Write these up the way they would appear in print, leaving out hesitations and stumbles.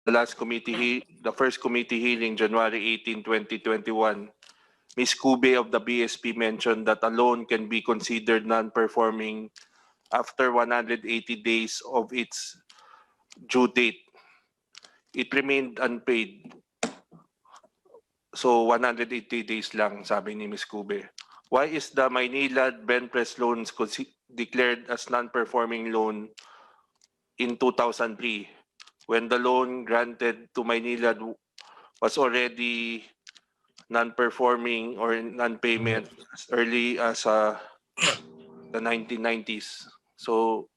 the first committee hearing, January 18, 2021, Ms. Kube of the BSP mentioned that a loan can be considered non-performing after 180 days of its due date. It remained unpaid. So 180 days lang, sabi ni Ms. Kube. Why is the Maynilad Benpress loans declared as non-performing loan in 2003 when the loan granted to Maynilad was already non-performing or non-payment as early as the 1990s? So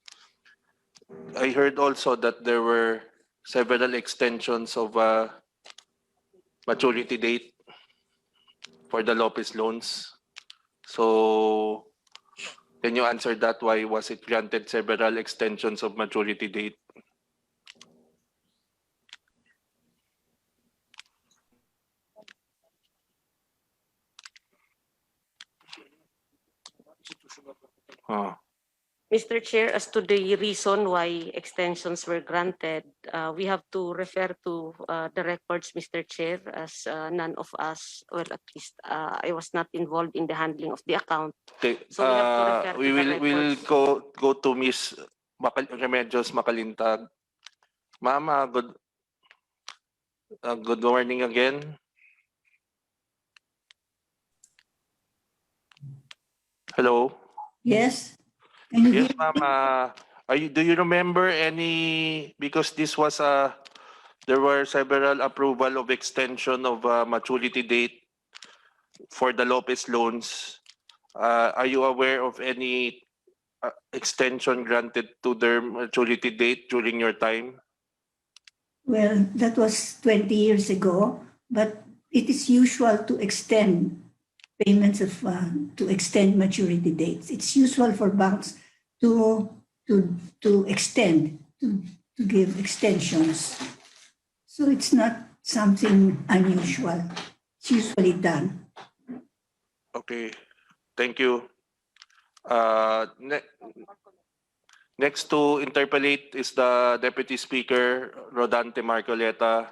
I heard also that there were several extensions of maturity date for the Lopez loans. So can you answer that? Why was it granted several extensions of maturity date? Mr. Chair, as to the reason why extensions were granted, we have to refer to the records, Mr. Chair, as none of us, well, at least I was not involved in the handling of the account. Okay. So we have to refer to the We'll records. go to Ms. Remedios Makalintag. Mama, good morning again. Hello. Yes. Yes, ma'am. Do you remember any, because this was there were several approval of extension of maturity date for the Lopez loans. Are you aware of any extension granted to their maturity date during your time? Well, that was 20 years ago, but it is usual to extend payments of to extend maturity dates. It's usual for banks to extend, to give extensions. So it's not something unusual. It's usually done. Okay, thank you. Next to interpolate is the Deputy Speaker, Rodante Marcoleta.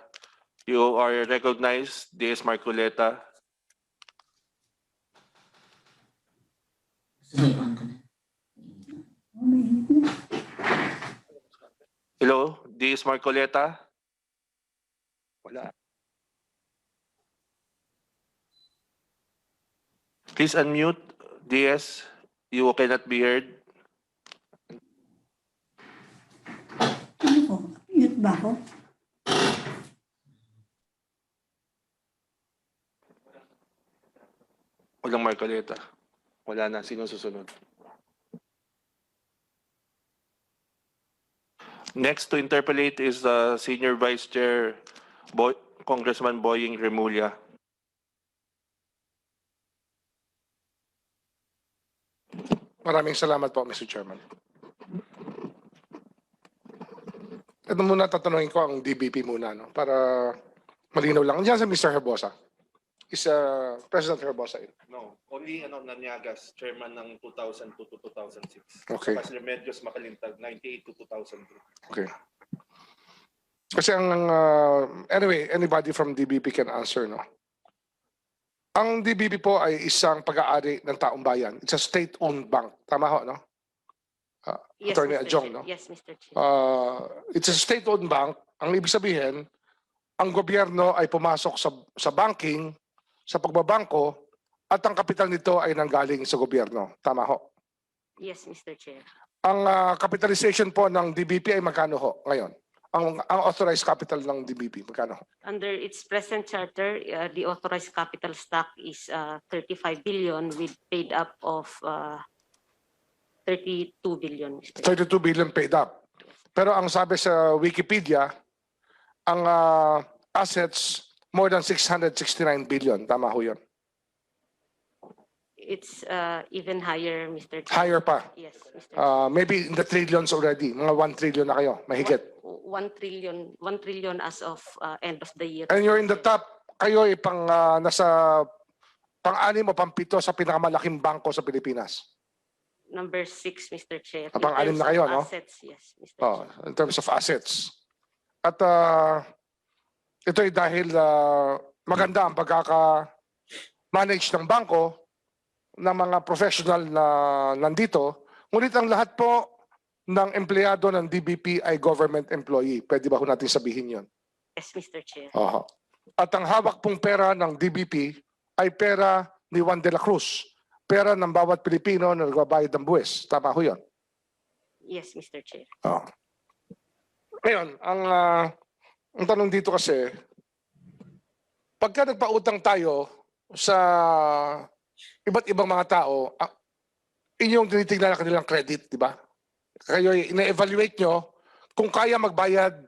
You are recognized, DS Marcoleta. Hello, DS Marcoleta? Wala. Please unmute, DS. You cannot be heard. Ano po? Mute ba ako? Walang Marcoleta. Wala na. Sino susunod? Next to interpolate is the Senior Vice Chair, Congressman Boying Remulla. Maraming salamat po, Mr. Chairman. Ito muna tatanungin ko ang DBP muna, no? Para malinaw lang. Diyan sa Mr. Herbosa. Is President Herbosa in? No, only Naniagas, chairman ng 2002 to 2006. Okay. Saka Remedios Makalintag, 98 to 2002. Okay. Kasi ang, anyway, anybody from DBP can answer, no? Ang DBP po ay isang pag-aari ng taong bayan. It's a state-owned bank. Tama ho, no? Yes, Attorney Mr. Adjong, Chair. no? Yes, Mr. Chair. It's a state-owned bank. Ang ibig sabihin, ang gobyerno ay pumasok sa banking, sa pagbabangko, at ang kapital nito ay nanggaling sa gobyerno. Tama ho? Yes, Mr. Chair. Ang capitalization po ng DBP ay magkano ho ngayon? Ang authorized capital ng DBP, magkano ho? Under its present charter, the authorized capital stock is 35 billion with paid up of 32 billion. Mr. Chair. 32 billion paid up. Pero ang sabi sa Wikipedia, ang assets more than 669 billion. Tama ho yun? It's even higher, Mr. Chair. Higher pa. Yes, Mr. Chair. Maybe in the trillions already. Mga 1 trillion na kayo. Mahigit. 1 trillion as of end of the year. And you're in the top. Kayo ay nasa pang-anim o pang-pito sa pinakamalaking bangko sa Pilipinas. Number 6, Mr. Chair. Pang-anim na kayo, no? Assets, yes, Mr. Oh, Chair. in terms of assets. At ito ay dahil maganda ang pagkaka-manage ng bangko ng mga professional na nandito. Ngunit ang lahat po ng empleyado ng DBP ay government employee. Pwede ba ho natin sabihin yun? Yes, Mr. Chair. Aha. At ang hawak pong pera ng DBP ay pera ni Juan de la Cruz. Pera ng bawat Pilipino na nagbabayad ng buwis. Tama ho yun? Yes, Mr. Chair. Ngayon, ang tanong dito kasi, pagka nagpautang tayo sa iba't ibang mga tao, inyong tinitingnan na kanilang credit, di ba? Kayo ina-evaluate nyo kung kaya magbayad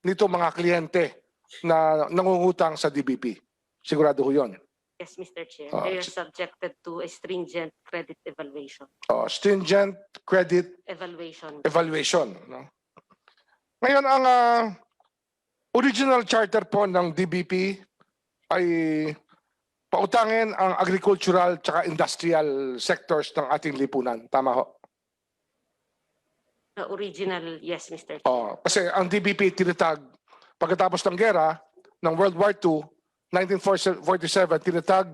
nito mga kliyente na nangungutang sa DBP. Sigurado ho yun. Yes, Mr. Chair. They are subjected to a stringent credit evaluation. Stringent credit evaluation. No? Ngayon, ang original charter po ng DBP ay pautangin ang agricultural at industrial sectors ng ating lipunan. Tama ho? The original, yes, Mr. Chair. Kasi ang DBP tinatag pagkatapos ng gera ng World War II, 1947, tinatag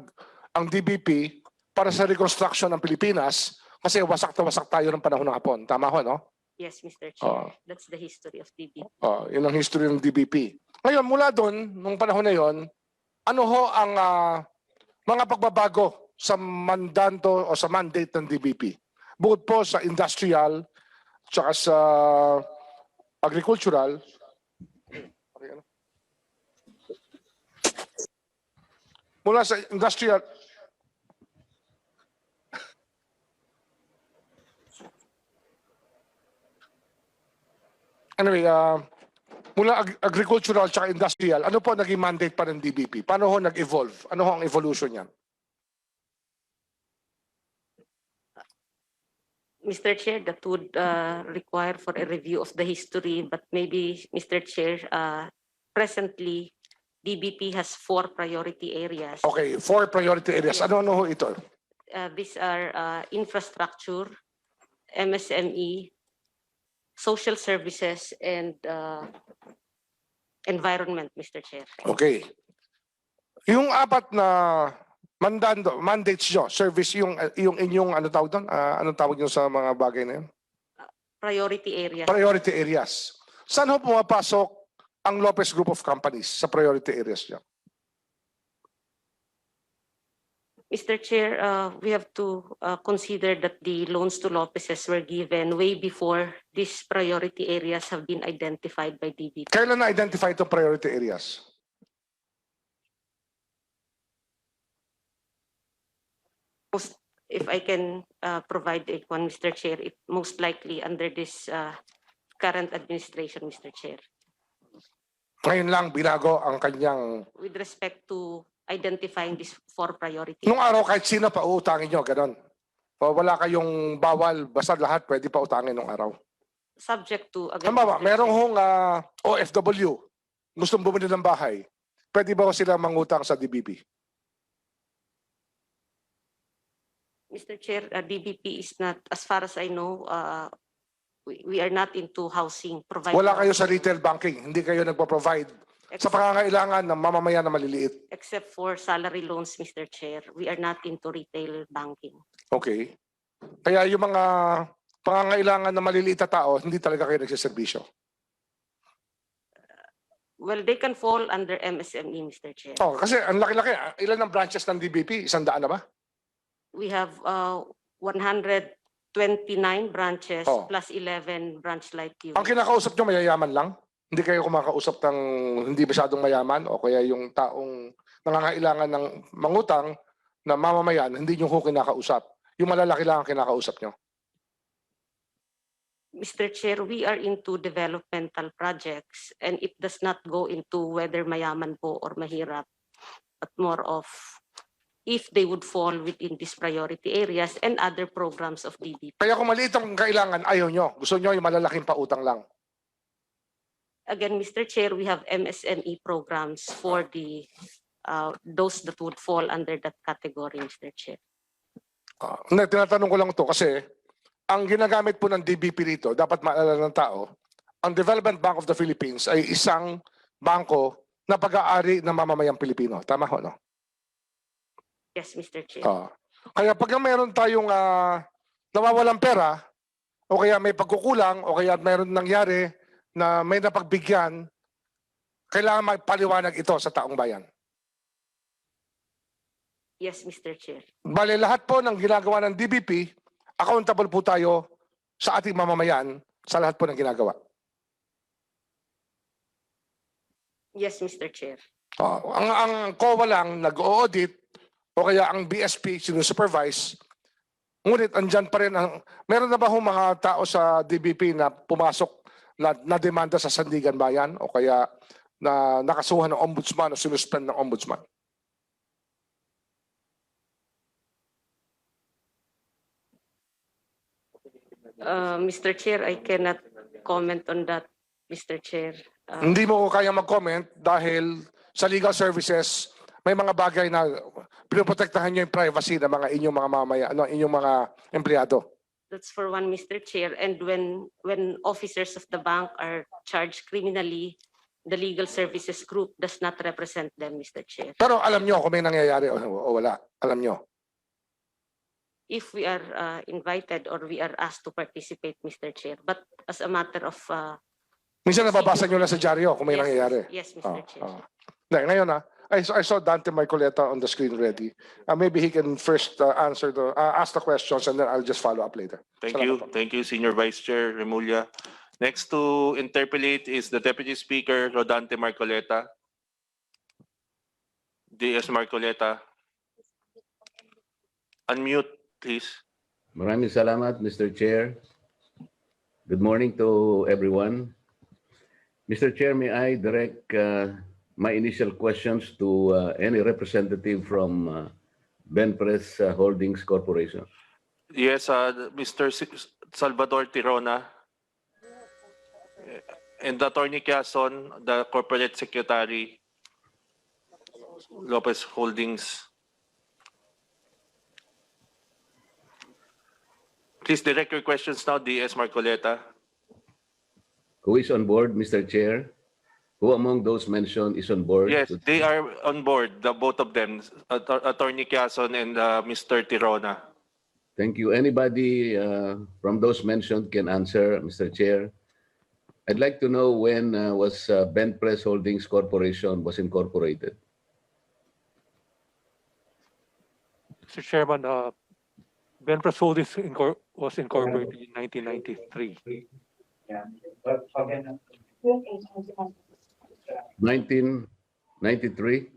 ang DBP para sa reconstruction ng Pilipinas kasi wasak na wasak tayo ng panahon ng Hapon. Tama ho, no? Yes, Mr. Chair. That's the history of DBP. Yun ang history ng DBP. Ngayon, mula doon, nung panahon na yon, ano ho ang mga pagbabago sa mandato o sa mandate ng DBP? Bukod po sa industrial, tsaka sa agricultural, mula sa industrial, anyway, mula agricultural at industrial, ano po naging mandate pa ng DBP? Paano ho nag-evolve? Ano ho ang evolution niyan? Mr. Chair, that would require for a review of the history, but maybe, Mr. Chair, presently, DBP has 4 priority areas. Okay, 4 priority areas. Yes. Ano ho ito? These are infrastructure, MSME, social services, and environment, Mr. Chair. Okay. Yung 4 na mandates nyo, service, yung inyong, ano tawag doon? Anong tawag nyo sa mga bagay na yun? Priority areas. Priority areas. Saan ho pumapasok ang Lopez Group of Companies sa priority areas nyo? Mr. Chair, we have to consider that the loans to Lopez's were given way before these priority areas have been identified by DBP. Kailan na-identify itong priority areas? If I can provide one, Mr. Chair, it most likely under this current administration, Mr. Chair. Ngayon lang binago ang kanyang... With respect to identifying these 4 priorities. Nung araw kahit sino pa uutangin nyo, ganon. O wala kayong bawal, basta lahat pwede pa utangin nung araw. Subject to... Tama ba? Merong hong OFW, gustong bumili ng bahay. Pwede ba sila mangutang sa DBP? Mr. Chair, DBP is not, as far as I know, we are not into housing. Wala kayo sa retail banking, hindi kayo nagpo-provide sa pangangailangan ng mamamayan na maliliit. Except for salary loans, Mr. Chair. We are not into retail banking. Okay. Kaya yung mga pangangailangan ng maliliit na tao, hindi talaga kayo nagsiservisyo. Well, they can fall under MSME, Mr. Chair. Kasi ang laki-laki. Ilan ang branches ng DBP? 100 na ba? We have 129 branches plus 11 branch like you. Ang kinakausap nyo mayayaman lang? Hindi kayo kumakausap ng hindi masyadong mayaman o kaya yung taong nangangailangan ng mangutang na mamamayan, hindi nyo ho kinakausap. Yung malalaki lang ang kinakausap nyo. Mr. Chair, we are into developmental projects and it does not go into whether mayaman po or mahirap, but more of if they would fall within these priority areas and other programs of DBP. Kaya kung maliit ang kailangan, ayaw nyo. Gusto nyo yung malalaking pautang lang. Again, Mr. Chair, we have MSME programs for the those that would fall under that category, Mr. Chair. Tinatanong ko lang ito kasi ang ginagamit po ng DBP rito, dapat maalala ng tao, ang Development Bank of the Philippines ay isang bangko na pag-aari ng mamamayang Pilipino. Tama ho, no? Yes, Mr. Chair. Kaya pag meron tayong nawawalang pera, o kaya may pagkukulang, o kaya meron nangyari na may napagbigyan, kailangan magpaliwanag ito sa taong bayan. Yes, Mr. Chair. Bale, lahat po ng ginagawa ng DBP, accountable po tayo sa ating mamamayan sa lahat po ng ginagawa. Yes, Mr. Chair. Ang COA lang nag-audit o kaya ang BSP sinusupervise, ngunit andyan pa rin meron na ba hong mga tao sa DBP na pumasok na demanda sa Sandigan Bayan o kaya na nakasuhan ng ombudsman o sinuspend ng ombudsman? Mr. Chair, I cannot comment on that, Mr. Chair. Hindi mo kaya mag-comment dahil sa legal services may mga bagay na pinoprotektahan nyo yung privacy ng mga inyong mga mamaya, inyong mga empleyado. That's for one, Mr. Chair. And when officers of the bank are charged criminally, the legal services group does not represent them, Mr. Chair. Pero alam nyo kung may nangyayari o wala. Alam nyo. If we are invited or we are asked to participate, Mr. Chair. But as a matter of... Minsan nababasa nyo lang sa dyaryo kung may yes, nangyayari. Yes, Mr. Chair. Ngayon I saw Dante Marcoleta on the screen ready. Maybe he can first ask the questions and then I'll just follow up later. Thank you. Thank you, Senior Vice Chair Remulla. Next to interpolate is the Deputy Speaker, Rodante Marcoleta. DS Marcoleta. Unmute, please. Maraming salamat, Mr. Chair. Good morning to everyone. Mr. Chair, may I direct my initial questions to any representative from Benpress Holdings Corporation? Yes, Mr. Salvador Tirona and Attorney Quezon, the Corporate Secretary, Lopez Holdings. Please direct your questions now, DS Marcoleta. Who is on board, Mr. Chair? Who among those mentioned is on board? Yes, they are on board, the both of them, Attorney Quezon and Mr. Tirona. Thank you. Anybody from those mentioned can answer, Mr. Chair. I'd like to know when was Benpress Holdings Corporation was incorporated. Mr. Chairman, Benpress Holdings was incorporated in 1993. 1993?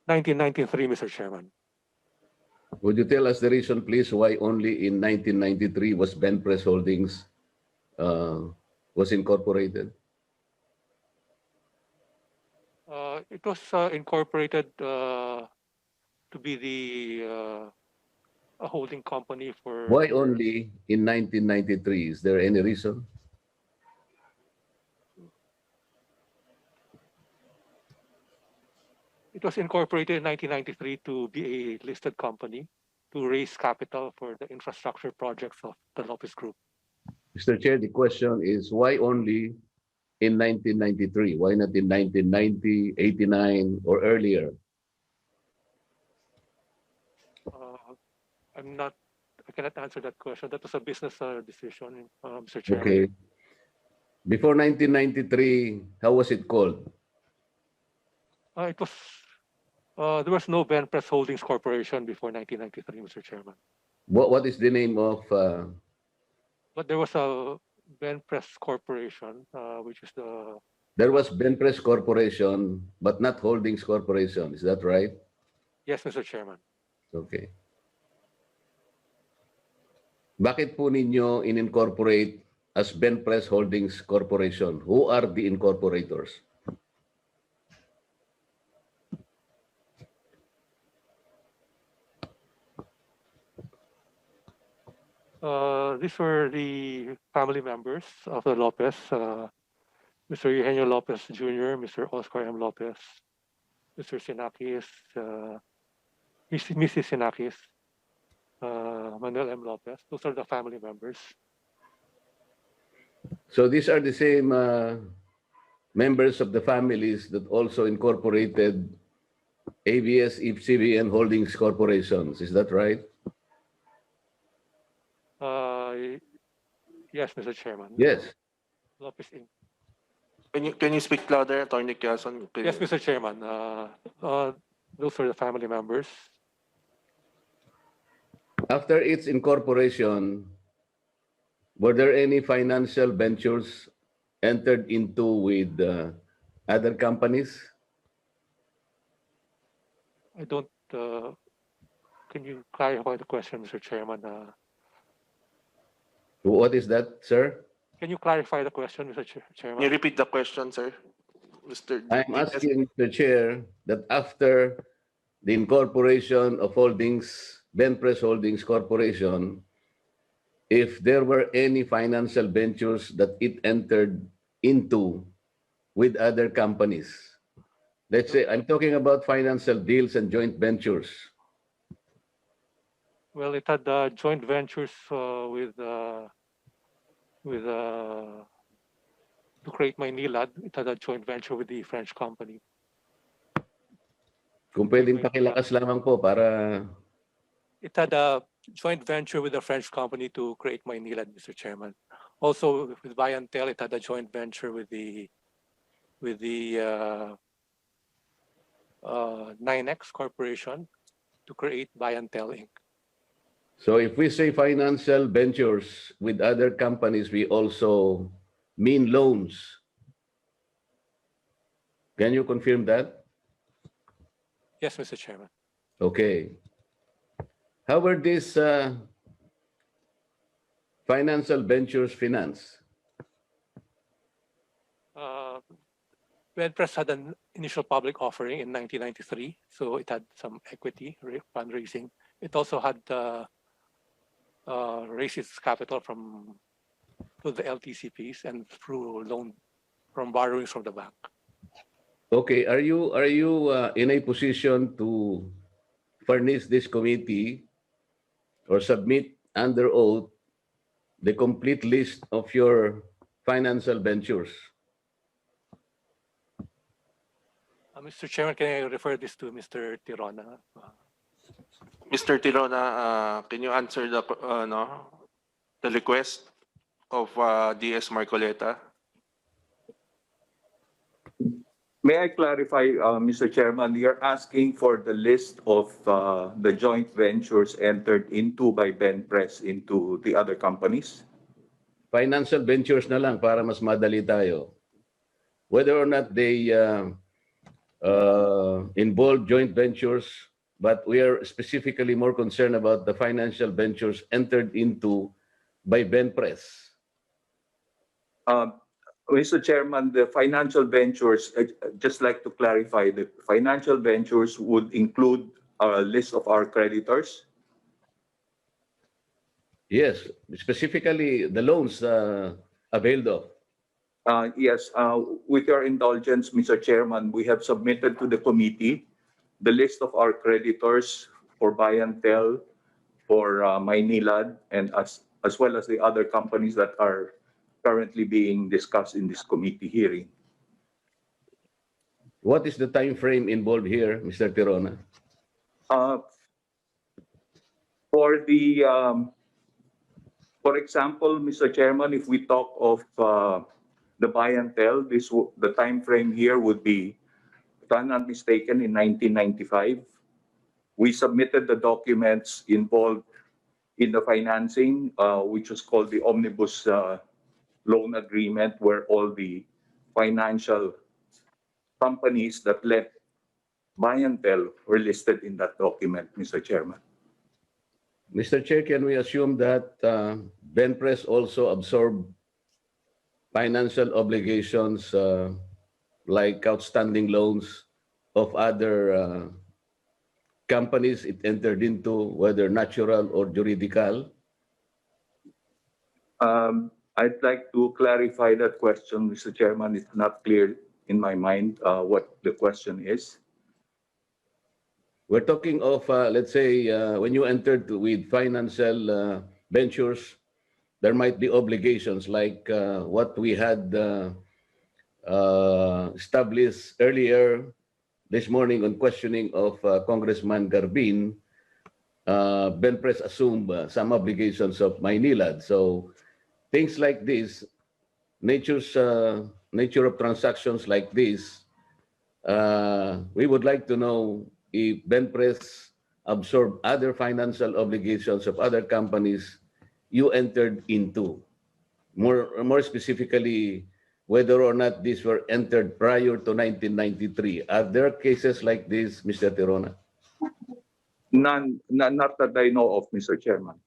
1993, Mr. Chairman. Would you tell us the reason, please, why only in 1993 was Benpress Holdings was incorporated? It was incorporated to be a holding company for... Why only in 1993? Is there any reason? It was incorporated in 1993 to be a listed company to raise capital for the infrastructure projects of the Lopez Group. Mr. Chair, the question is why only in 1993? Why not in 1990, 89, or earlier? I cannot answer that question. That was a business decision, Mr. Chairman. Okay. Before 1993, how was it called? It was there was no Benpress Holdings Corporation before 1993, Mr. Chairman. What is the name of? But there was a Benpress Corporation, which is the... There was Benpress Corporation, but not Holdings Corporation. Is that right? Yes, Mr. Chairman. Okay. Bakit po ninyo in-incorporate as Benpress Holdings Corporation? Who are the incorporators? These were the family members of the Lopez, Mr. Eugenio Lopez Jr., Mr. Oscar M. Lopez, Mr. Sinakis, Mrs. Sinakis, Manuel M. Lopez. Those are the family members. So these are the same members of the families that also incorporated ABS, EFCB, and Holdings Corporations. Is that right? Yes, Mr. Chairman. Yes. Lopez Ng. Can you speak louder, Attorney Quezon? Yes, Mr. Chairman. Those are the family members. After its incorporation, were there any financial ventures entered into with other companies? I don't. Can you clarify the question, Mr. Chairman? What is that, sir? Can you clarify the question, Mr. Can you Chairman? repeat the question, sir? Mr. I'm asking the chair that after the incorporation of Holdings, Benpress Holdings Corporation, if there were any financial ventures that it entered into with other companies. Let's say, I'm talking about financial deals and joint ventures. Well, it had joint ventures with to create Maynilad. It had a joint venture with the French company. Kung pwedeng pakilakas lamang po para It had a joint venture with a French company to create Maynilad, Mr. Chairman. Also with Bayantel, it had a joint venture with the 9X Corporation to create Bayantel Inc. So if we say financial ventures with other companies, we also mean loans. Can you confirm that? Yes, Mr. Chairman. Okay. How were these financial ventures financed? Benpress had an initial public offering in 1993, so it had some equity fundraising. It also had raised its capital through the LTCPs and through loan from borrowings from the bank. Okay, are you in a position to furnish this committee or submit under oath the complete list of your financial ventures? Mr. Chairman, can I refer this to Mr. Tirona? Mr. Tirona, can you answer the request of DS Marcoleta? May I clarify, Mr. Chairman, you're asking for the list of the joint ventures entered into by Benpress into the other companies? Financial ventures na lang para mas madali tayo. Whether or not they involve joint ventures, but we are specifically more concerned about the financial ventures entered into by Benpress. Mr. Chairman, the financial ventures, just like to clarify, the financial ventures would include a list of our creditors? Yes, specifically the loans availed of. Yes, with your indulgence, Mr. Chairman, we have submitted to the committee the list of our creditors for Bayantel, for Maynilad, and as well as the other companies that are currently being discussed in this committee hearing. What is the time frame involved here, Mr. Tirona? For example, Mr. Chairman, if we talk of the Bayantel, the time frame here would be, if I'm not mistaken, in 1995. We submitted the documents involved in the financing, which was called the Omnibus Loan Agreement, where all the financial companies that led Bayantel were listed in that document, Mr. Chairman. Mr. Chair, can we assume that Benpress also absorbed financial obligations like outstanding loans of other companies it entered into, whether natural or juridical? I'd like to clarify that question, Mr. Chairman. It's not clear in my mind what the question is. We're talking of, let's say, when you entered with financial ventures, there might be obligations like what we had established earlier this morning on questioning of Congressman Garbin, Benpres assumed some obligations of Maynilad. So things like this, nature of transactions like this, we would like to know if Benpres absorbed other financial obligations of other companies you entered into. More specifically, whether or not these were entered prior to 1993. Are there cases like this, Mr. Tirona? None, not that I know of, Mr. Chairman.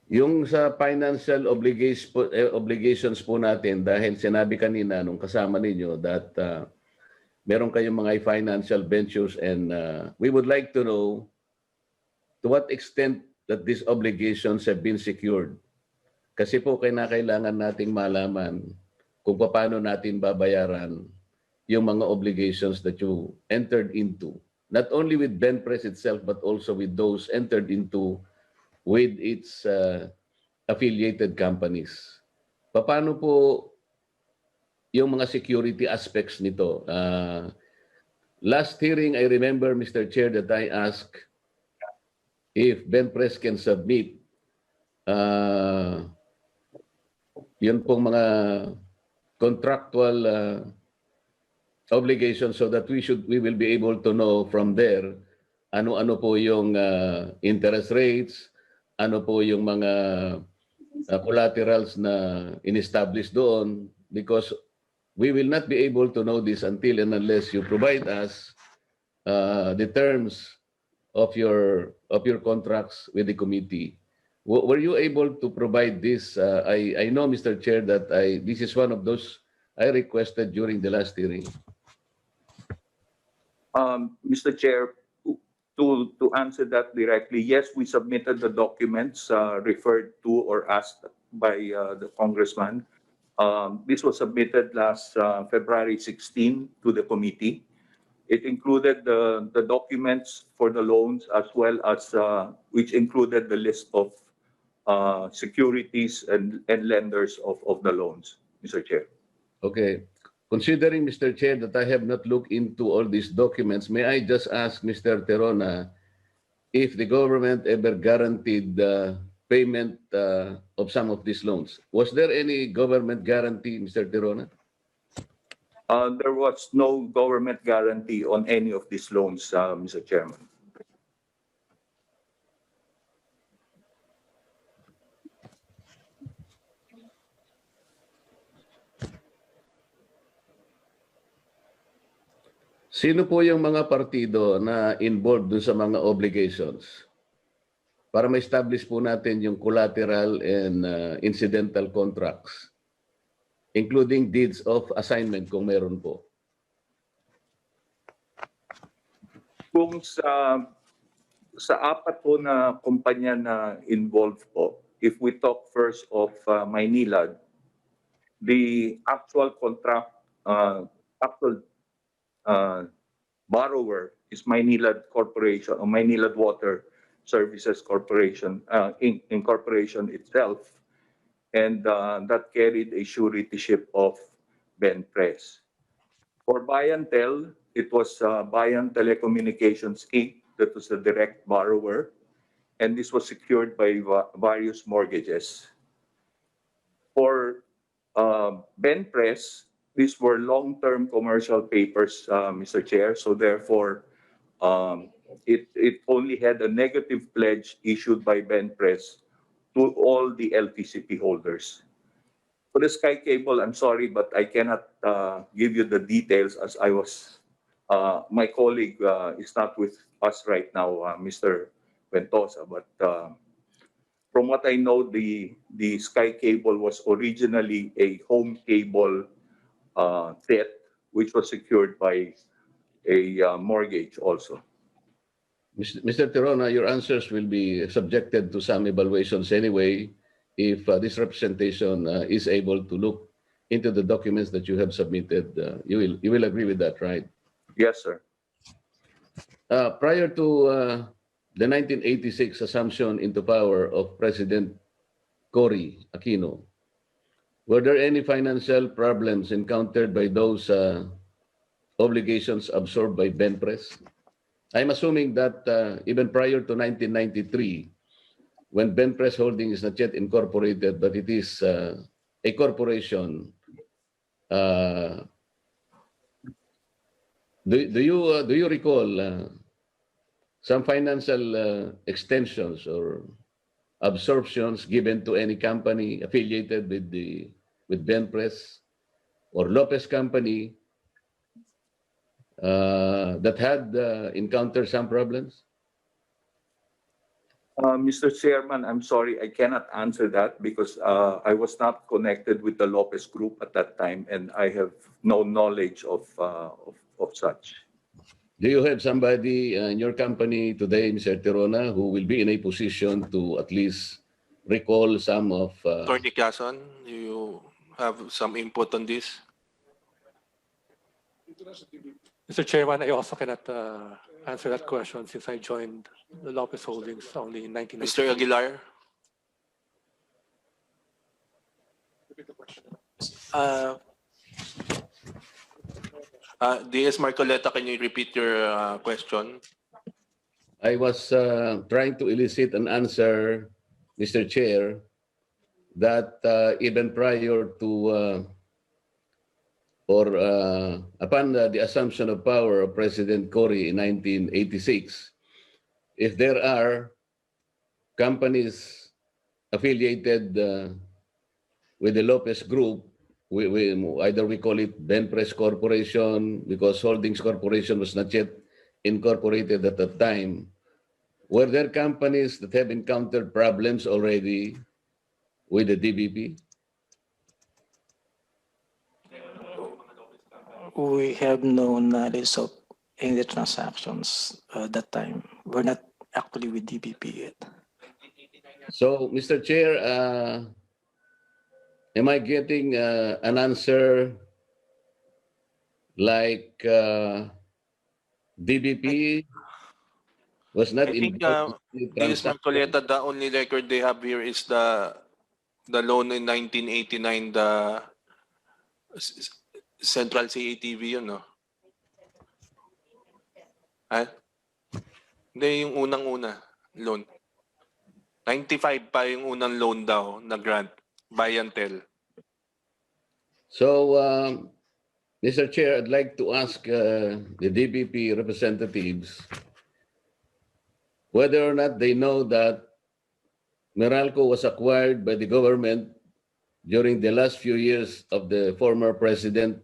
Yung sa financial obligations po natin, dahil sinabi kanina nung kasama ninyo that meron kayong mga financial ventures, and we would like to know to what extent that these obligations have been secured. Kasi po kailangan nating malaman kung paano natin babayaran yung mga obligations that you entered into. Not only with Benpres itself, but also with those entered into with its affiliated companies. Paano po yung mga security aspects nito? Last hearing, I remember, Mr. Chair, that I asked if Benpres can submit yun pong mga contractual obligations so that we will be able to know from there ano-ano po yung interest rates, ano po yung mga collaterals na in-establish doon, because we will not be able to know this until and unless you provide us the terms of your contracts with the committee. Were you able to provide this? I know, Mr. Chair, that this is one of those I requested during the last hearing. Mr. Chair, to answer that directly, yes, we submitted the documents referred to or asked by the congressman. This was submitted last February 16 to the committee. It included the documents for the loans, as well as which included the list of securities and lenders of the loans, Mr. Chair. Okay. Considering, Mr. Chair, that I have not looked into all these documents, may I just ask Mr. Tirona if the government ever guaranteed the payment of some of these loans? Was there any government guarantee, Mr. Tirona? There was no government guarantee on any of these loans, Mr. Chairman. Sino po yung mga partido na involved dun sa mga obligations? Para ma-establish po natin yung collateral and incidental contracts, including deeds of assignment kung meron po. Kung sa apat po na kumpanya na involved po, if we talk first of Maynilad, the actual contract, borrower is Maynilad Corporation or Maynilad Water Services Corporation, Incorporation itself, and that carried a suretyship of Benpres. For Bayantel, it was Bayan Telecommunications Inc. that was the direct borrower, and this was secured by various mortgages. For Benpres, these were long-term commercial papers, Mr. Chair, so therefore it only had a negative pledge issued by Benpres to all the LTCP holders. For the Sky Cable, I'm sorry, but I cannot give you the details as I was, my colleague is not with us right now, Mr. Ventosa, but from what I know, the Sky Cable was originally a home cable debt, which was secured by a mortgage also. Mr. Tirona, your answers will be subjected to some evaluations anyway if this representation is able to look into the documents that you have submitted. You will agree with that, right? Yes, sir. Prior to the 1986 assumption into power of President Cory Aquino, were there any financial problems encountered by those obligations absorbed by Benpres? I'm assuming that even prior to 1993, when Benpres Holding is not yet incorporated, but it is a corporation, do you recall some financial extensions or absorptions given to any company affiliated with Benpres or Lopez Company that had encountered some problems? Mr. Chairman, I'm sorry, I cannot answer that because I was not connected with the Lopez Group at that time, and I have no knowledge of such. Do you have somebody in your company today, Mr. Tirona, who will be in a position to at least recall some of... Attorney Quezon, do you have some input on this? Mr. Chairman, I also cannot answer that question since I joined the Lopez Holdings only in 1990. Mr. Aguilar? DS Marcoleta, can you repeat your question? I was trying to elicit an answer, Mr. Chair, that even prior to upon the assumption of power of President Cory in 1986, if there are companies affiliated with the Lopez Group, either we call it Benpres Corporation, because Holdings Corporation was not yet incorporated at that time, were there companies that have encountered problems already with the DBP? We have no knowledge of any transactions that time. We're not actually with DBP yet. So, Mr. Chair, am I getting an answer like DBP was not I think involved in the DS transaction? Marcoleta, the only record they have here is the loan in 1989, the Central CATV, yun, no? Hindi, yung unang-una loan. 95 pa yung unang loan daw na grant, buy and tell. So, Mr. Chair, I'd like to ask the DBP representatives whether or not they know that Meralco was acquired by the government during the last few years of the former President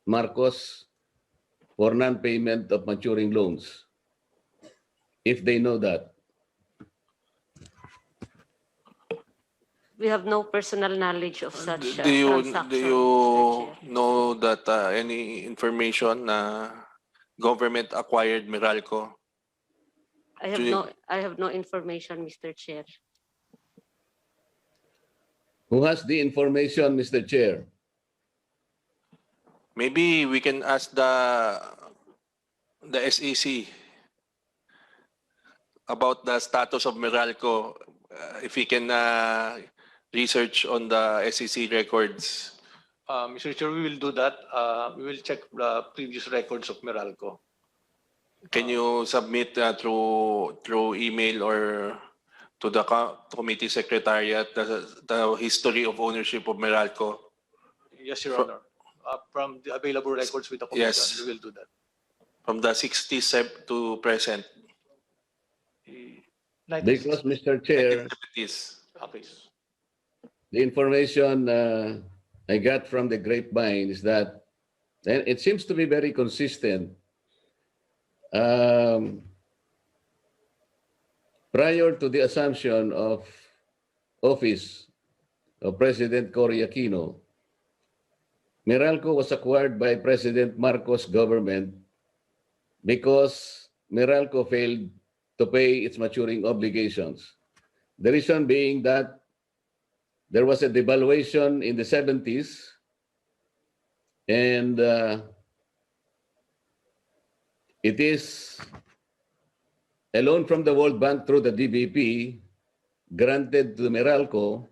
Marcos for non-payment of maturing loans, if they know that. We have no personal knowledge of such Do you transaction, Mr. Chair. know that any information na government acquired Meralco? I have no information, Mr. Chair. Who has the information, Mr. Chair? Maybe we can ask the SEC about the status of Meralco, if we can research on the SEC records. Mr. Chair, we will do that. We will check the previous records of Meralco. Can you submit through email or to the committee secretariat the history of ownership of Meralco? Yes, Your Honor. From the available records with the commission, Yes. we will do that. From the 60s to present. Because, Mr. Chair, 70s. Okay. the information I got from the grapevine is that, and it seems to be very consistent, prior to the assumption of office of President Cory Aquino, Meralco was acquired by President Marcos' government because Meralco failed to pay its maturing obligations. The reason being that there was a devaluation in the 70s, and it is a loan from the World Bank through the DBP granted to Meralco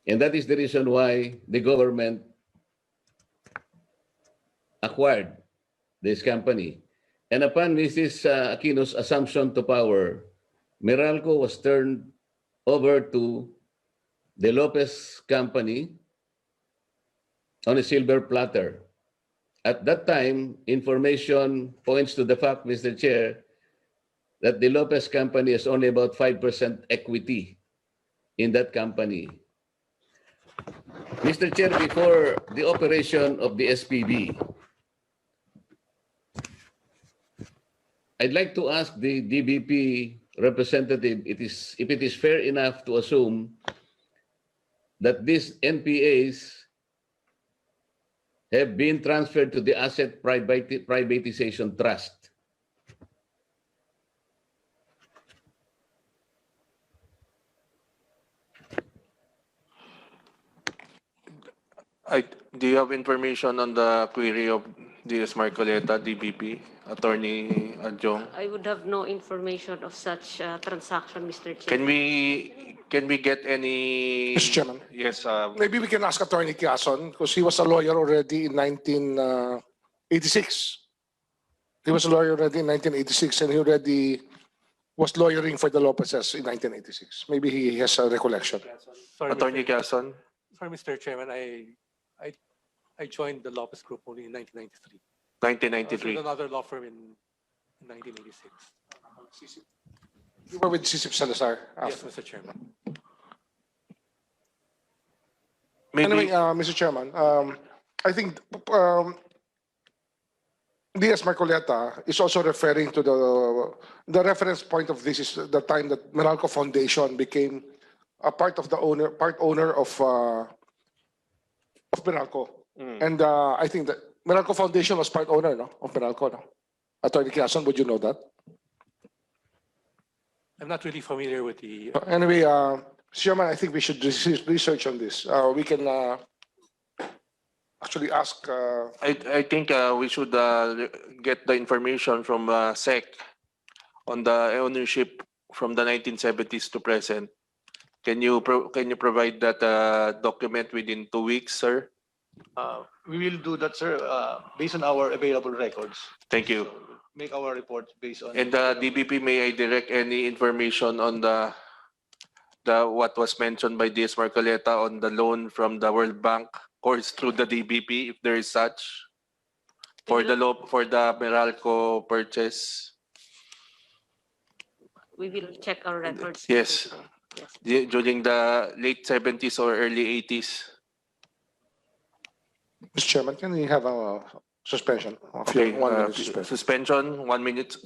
And that is the reason why the government acquired this company. And upon Mrs. Aquino's assumption to power, Meralco was turned over to the Lopez company on a silver platter. At that time, information points to the fact, Mr. Chair, that the Lopez company has only about 5% equity in that company. Mr. Chair, before the operation of the SPV, I'd like to ask the DBP representative if it is fair enough to assume that these NPAs have been transferred to the Asset Privatization Trust. Do you have information on the query of DS Marcoleta, DBP, Attorney Adjong? I would have no information of such transaction, Mr. Chair. Can we get any? Mr. Chairman. Yes. Maybe we can ask Attorney Quezon because he was a lawyer already in 1986. He was a lawyer already in 1986 and he already was lawyering for the Lopez's in 1986. Maybe he has a recollection. Sorry, Attorney Mr. Quezon. Sorry, Mr. Chairman, I joined the Lopez Group only in 1993. I was 1993. with another law firm in 1986. You were with Sisip Salazar Yes, after. Mr. Chairman. Anyway, Maybe Mr. Chairman, I think DS Marcoleta is also referring to the reference point of this is the time that Meralco Foundation became a part owner of Meralco. And I think that Meralco Foundation was part owner of Meralco. No? Attorney Quezon, would you know that? I'm not really familiar with the. Anyway, Chairman, I think we should research on this. We can actually ask. I think we should get the information from SEC on the ownership from the 1970s to present. Can you provide that document within 2 weeks, sir? We will do that, sir, based on our available records. Thank you. Make our report based on. And DBP, may I direct any information on the what was mentioned by DS Marcoleta on the loan from the World Bank course through the DBP, if there is such, for the Meralco purchase? We will check our records. Yes. Yes. During the late 70s or early 80s. Mr. Chairman, can we have a suspension? Okay, 1 minute suspension. suspension, 1 minute.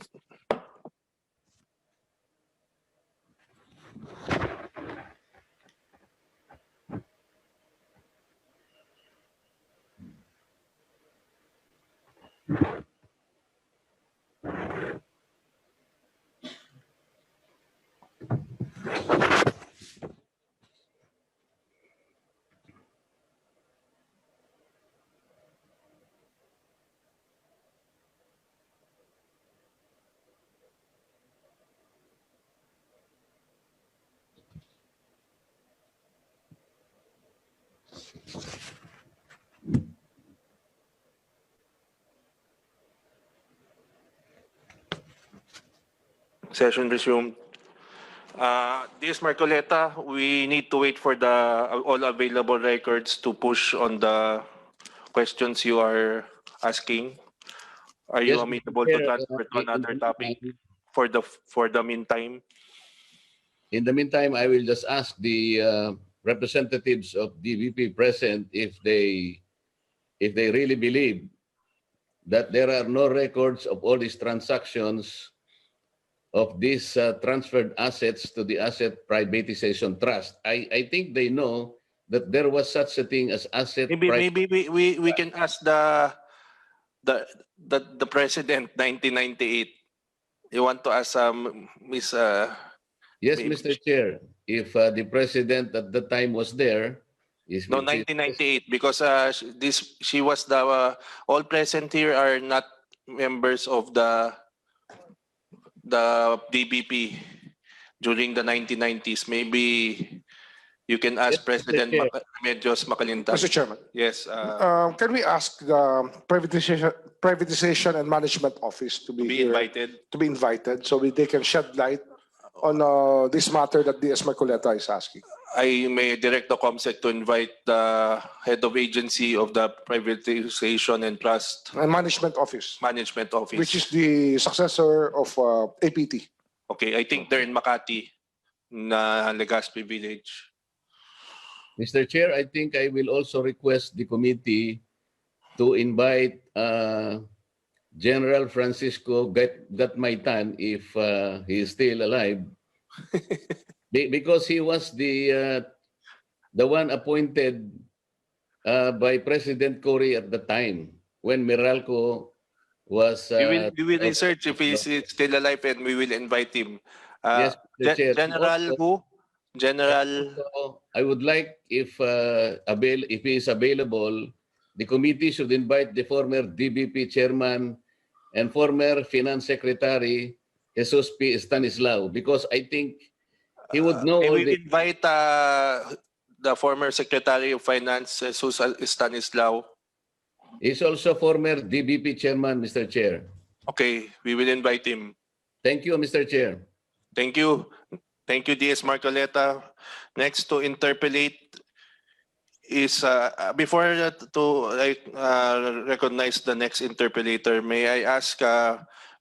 Session resumed. DS Marcoleta, we need to wait for the all available records to push on the questions you are asking. Are you Yes, amenable Mr. to Chair, transfer to another topic for the meantime? In the meantime, I will just ask the representatives of DVP present if they really believe that there are no records of all these transactions of these transferred assets to the Asset Privatization Trust. I think they know that there was such a thing as asset. Maybe we can ask the president 1998. You want to ask Miss? Yes, maybe- Mr. Chair. If the president at the time was there, No, 1998, because she was the all present here are not members of the DBP during the 1990s. Maybe You can ask Yes, Mr. President Chair. Remedios Macalinta. Mr. Chairman, Yes. can we ask the privatization and management office to be Be here, invited. to be invited, so they can shed light on this matter that DS Marcoleta is asking? I may direct the COMSEC to invite the head of agency of the Privatization and Trust And management office, Management Office. which is the successor of APT. Okay, I think they're in Makati, na Legazpi Village. Mr. Chair, I think I will also request the committee to invite General Francisco Gatmaitan, if he is still alive, because he was the one appointed by President Cory at the time when Meralco was. We will research if he's still alive and we will invite him. Yes, Mr. Chair. General Also- who? General. So I would like, if he is available, the committee should invite the former DBP chairman and former finance secretary Jesus P. Stanislao, because I think he would know May all we the. invite the former Secretary of Finance, Jesus Stanislao? He's also former DBP chairman, Mr. Chair. Okay, we will invite him. Thank you, Mr. Chair. Thank you. Thank you, DS Marcoleta. Next to interpolate is, before to recognize the next interpolator, may I ask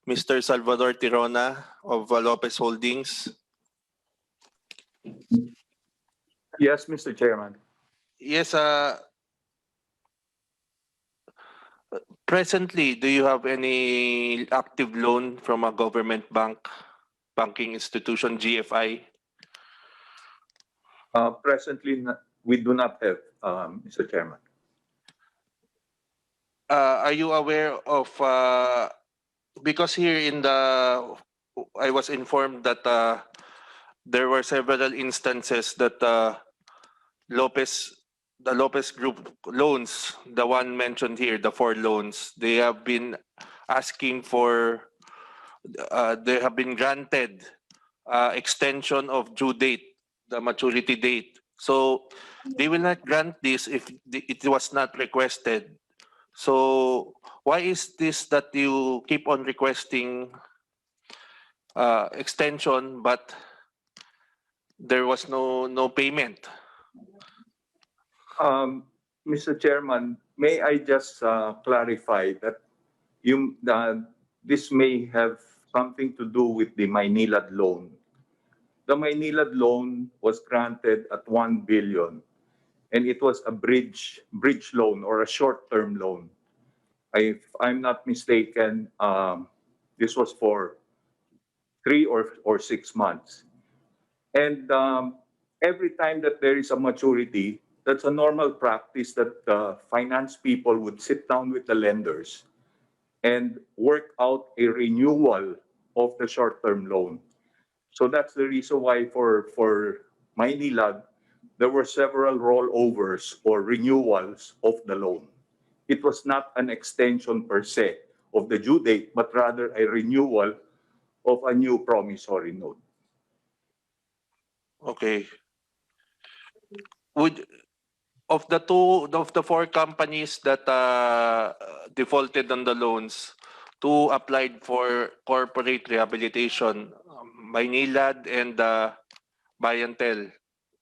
Mr. Salvador Tirona of Lopez Holdings? Yes, Mr. Chairman. Yes, presently, do you have any active loan from a government banking institution, GFI? Presently, we do not have, Mr. Chairman. Are you aware of, because here I was informed that there were several instances that the Lopez Group loans, the one mentioned here, the 4 loans, they have been asking for, they have been granted extension of due date, the maturity date. So they will not grant this if it was not requested. So why is this that you keep on requesting extension but there was no payment? Mr. Chairman, may I just clarify that this may have something to do with the Maynilad loan. The Maynilad loan was granted at 1 billion, and it was a bridge loan or a short-term loan. If I'm not mistaken, this was for 3 or 6 months. And every time that there is a maturity, that's a normal practice that finance people would sit down with the lenders and work out a renewal of the short-term loan. So that's the reason why for Maynilad, there were several rollovers or renewals of the loan. It was not an extension per se of the due date, but rather a renewal of a new promissory note. Okay. Of the 4 companies that defaulted on the loans, 2 applied for corporate rehabilitation, Maynilad and Bayantel.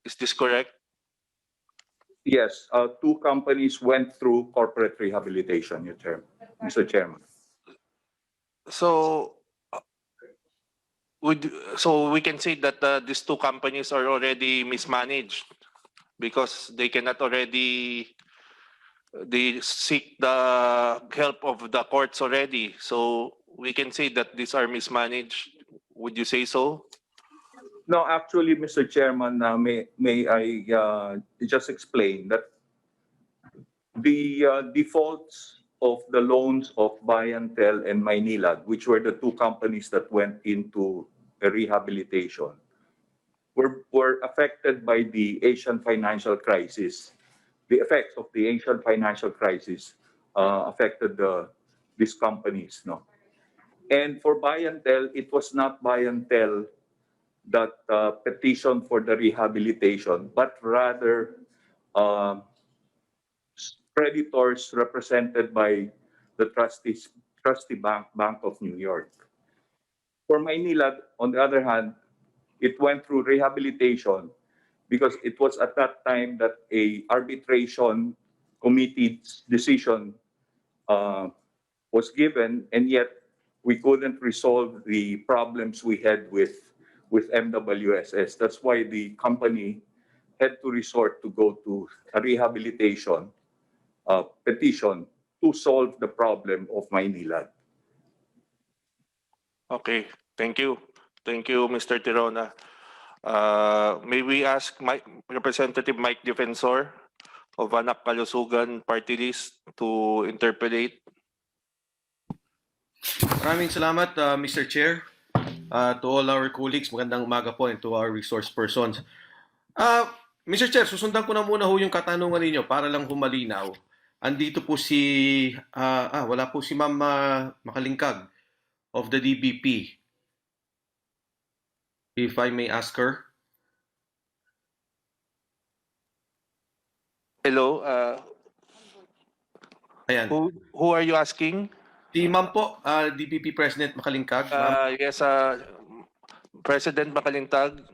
Is this correct? Yes, 2 companies went through corporate rehabilitation, Mr. Chairman. So we can say that these 2 companies are already mismanaged because they cannot already, they seek the help of the courts already. So we can say that these are mismanaged. Would you say so? No, actually, Mr. Chairman, may I just explain that the defaults of the loans of Bayantel and Maynilad, which were the 2 companies that went into a rehabilitation, were affected by the Asian financial crisis. The effects of the Asian financial crisis affected these companies. No? And for Bayantel, it was not Bayantel that petition for the rehabilitation, but rather creditors represented by the trustee Bank of New York. For Maynilad, on the other hand, it went through rehabilitation because it was at that time that a arbitration committee's decision was given, and yet we couldn't resolve the problems we had with MWSS. That's why the company had to resort to go to a rehabilitation petition to solve the problem of Maynilad. Okay, thank you. Thank you, Mr. Tirona. May we ask Representative Mike Defensor of Anak Kalusugan Party List to interpolate? Maraming salamat, Mr. Chair. To all our colleagues, magandang umaga po, and to our resource persons. Mr. Chair, susundan ko na muna ho yung katanungan ninyo para lang humalinaw. Andito po si, wala po si Ma'am Makalingkag of the DBP. If I may ask her. Hello, Ayan. who are you asking? Si Ma'am po, DBP President Makalingkag. Yes, President Makalintag.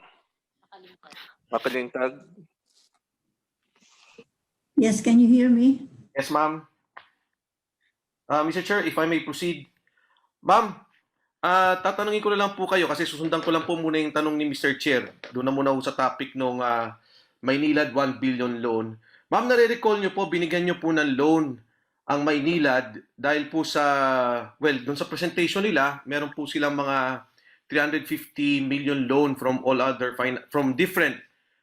Makalintag. Yes, can you hear me? Yes, ma'am. Mr. Chair, if I may proceed. Ma'am, tatanungin ko na lang po kayo kasi susundan ko lang po muna yung tanong ni Mr. Chair. Doon na muna sa topic ng Maynilad 1 billion loan. Ma'am, nare-recall nyo po, binigyan nyo po ng loan ang Maynilad dahil po sa, doon sa presentation nila, meron po silang mga 350 million loan from all other, from different,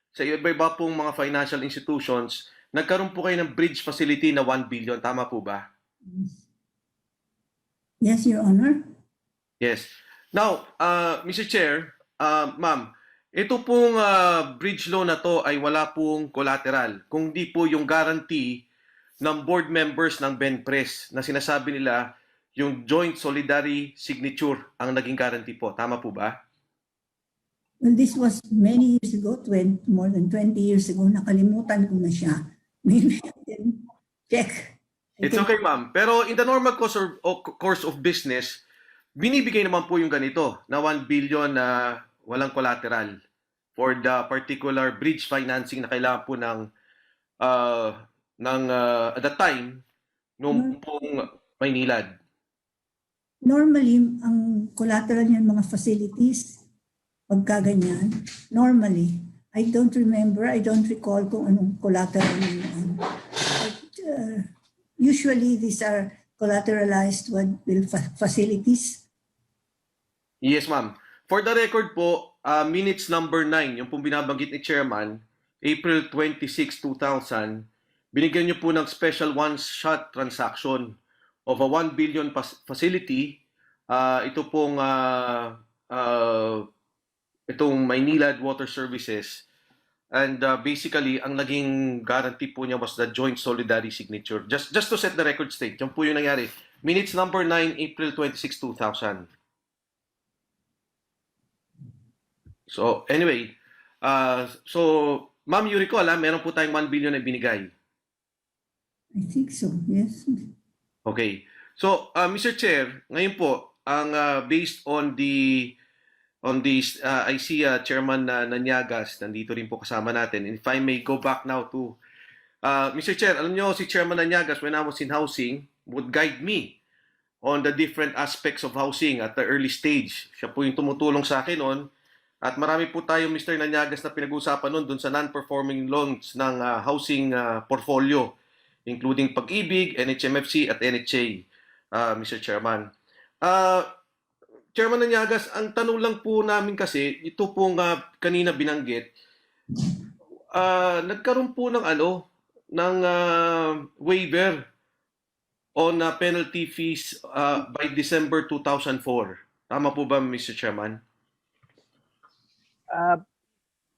sa iba-iba pong mga financial institutions. Nagkaroon po kayo ng bridge facility na 1 billion. Tama po ba? Yes, Your Honor. Yes. Now, Mr. Chair, ma'am, ito pong bridge loan na to ay wala pong collateral. Kung di po yung guarantee ng board members ng BENPRES na sinasabi nila yung joint solidary signature ang naging guarantee po. Tama po ba? Well, this was many years ago, more than 20 years ago. Nakalimutan ko na siya. Maybe I can check. It's okay, ma'am. Pero in the normal course of business, binibigay naman po yung ganito na 1 billion na walang collateral for the particular bridge financing na kailangan po ng at the time nung pong Maynilad. Normally, ang collateral niyan mga facilities, pagka ganyan, normally, I don't recall kung anong collateral niyan. But usually, these are collateralized facilities. Yes, ma'am. For the record po, minutes number 9, yung pong binabanggit ni Chairman, April 26, 2000, binigyan niyo po ng special one-shot transaction of a 1 billion facility. Ito pong itong Maynilad Water Services. And basically, ang naging guarantee po niya was the joint solidary signature. Just to set the record straight, yan po yung nangyari. Minutes number 9, April 26, 2000. So, anyway, so, ma'am, you recall, meron po tayong 1 billion na binigay. I think so, yes. Okay. So, Mr. Chair, ngayon po, ang based on I see Chairman Nanyagas, nandito rin po kasama natin. And if I may go back now to, Mr. Chair, alam nyo, si Chairman Nanyagas, when I was in housing, would guide me on the different aspects of housing at the early stage. Siya po yung tumutulong sa akin noon. At marami po tayo, Mr. Nanyagas, na pinag-uusapan noon dun sa non-performing loans ng housing portfolio, including Pag-ibig, NHMFC at NHA, Mr. Chairman. Chairman Nanyagas, ang tanong lang po namin kasi, ito pong kanina binanggit, nagkaroon po ng waiver on penalty fees by December 2004. Tama po ba, Mr. Chairman?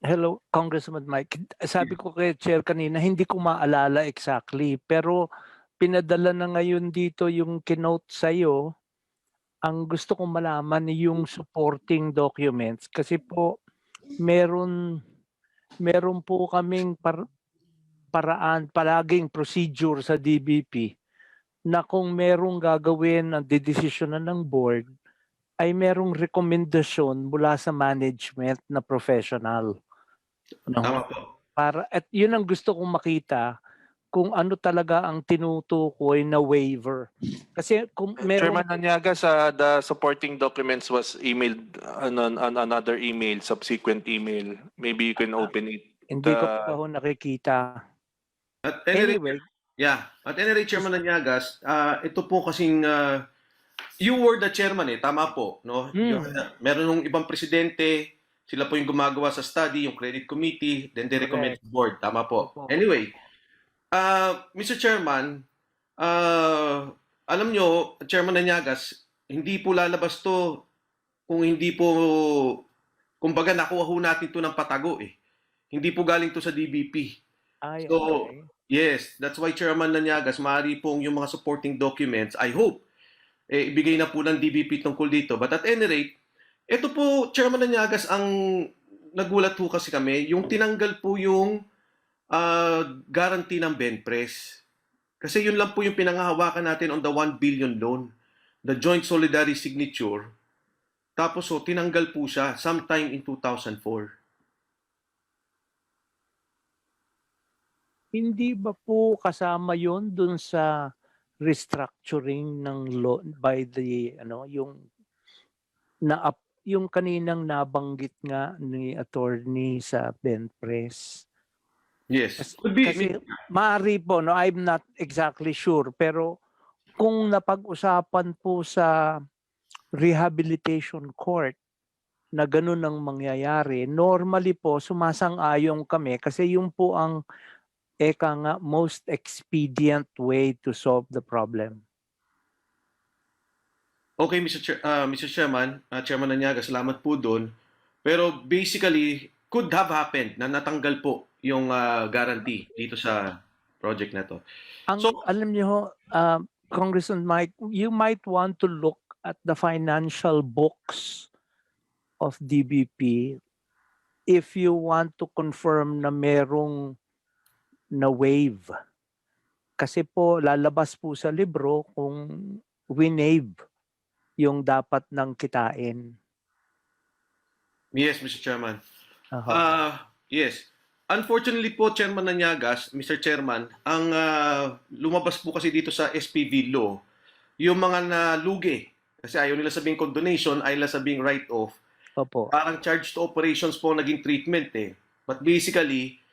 Hello, Congressman Mike. Sabi ko kay Chair kanina, hindi ko maalala exactly, pero pinadala na ngayon dito yung kinote sa'yo. Ang gusto kong malaman yung supporting documents kasi po meron po kaming paraan, palaging procedure sa DBP na kung merong gagawin ang dedesisyonan ng board, ay merong rekomendasyon mula sa management na professional. No? Tama po. At yun ang gusto kong makita kung ano talaga ang tinutukoy na waiver. Kasi kung merong... Chairman Nanyagas, the supporting documents was emailed on another email, subsequent email. Maybe you can open it. Hindi ko pa ho nakikita. At any rate, Anyway, at any rate, Chairman Nanyagas, ito po kasing you were the chairman tama po, no? Meron nung ibang presidente, sila po yung gumagawa sa study, yung credit committee, then they recommend to board, tama po. Anyway, Mr. Chairman, alam nyo, Chairman Nanyagas, hindi po lalabas to kung hindi po, kumbaga nakuha ho natin to ng patago Hindi po galing to sa DBP. So, okay. yes, that's why Chairman Nanyagas, maaari pong yung mga supporting documents, I hope, ibigay na po ng DBP tungkol dito. But at any rate, ito po, Chairman Nanyagas, ang nagulat po kasi kami, yung tinanggal po yung guarantee ng Benpres. Kasi yun lang po yung pinangahawakan natin on the 1 billion loan, the joint solidarity signature. Tapos tinanggal po siya sometime in 2004. Hindi ba po kasama yon dun sa restructuring ng loan by the yung kaninang nabanggit nga ni attorney sa Benpres? Yes. Kasi maaari po, no, I'm not exactly sure, pero kung napag-usapan po sa rehabilitation court na ganun ang mangyayari, normally po sumasang-ayon kami kasi yung po ang most expedient way to solve the problem. Okay, Mr. Chairman, Chairman Nanyaga, salamat po doon. Pero basically, could have happened na natanggal po yung guarantee dito sa project na to. Alam niyo, Congressman Mike, you might want to look at the financial books of DBP if you want to confirm na merong na waive. Kasi po lalabas po sa libro kung winave yung dapat ng kitain. Yes, Mr. Chairman. Yes. Unfortunately po, Chairman Nanyagas, Mr. Chairman, ang lumabas po kasi dito sa SPV law, yung mga nalugi, kasi ayaw nila sabing condonation, ayaw nila sabing write-off. Opo. Parang charge to operations po naging treatment But basically,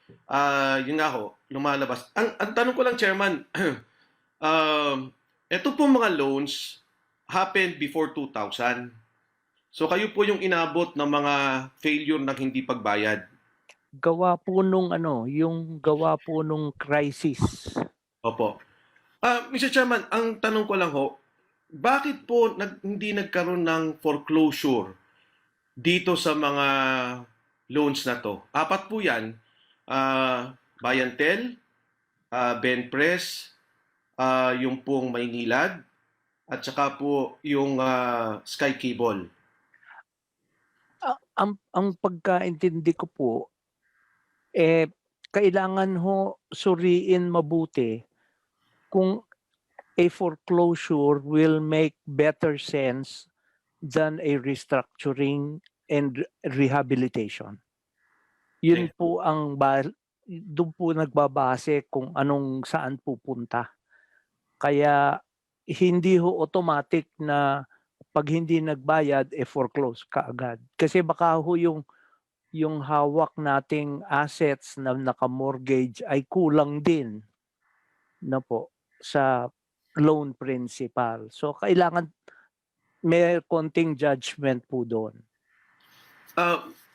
yun nga ho, lumalabas. Ang tanong ko lang, Chairman, ito po mga loans happened before 2000. So kayo po yung inabot ng mga failure na hindi pagbayad. Gawa po nung crisis. Opo. Mr. Chairman, ang tanong ko lang ho, bakit po hindi nagkaroon ng foreclosure dito sa mga loans na to? 4 po yan. Bayantel, Benpres, yung pong Maynilad, at saka po yung Sky Cable. Ang pagkaintindi ko po, kailangan ho suriin mabuti kung a foreclosure will make better sense than a restructuring and rehabilitation. Yun po doon po nagbabase kung saan pupunta. Kaya hindi ho automatic na pag hindi nagbayad, foreclose kaagad. Kasi baka ho yung hawak nating assets na naka-mortgage ay kulang din na po sa loan principal. So kailangan may konting judgment po doon.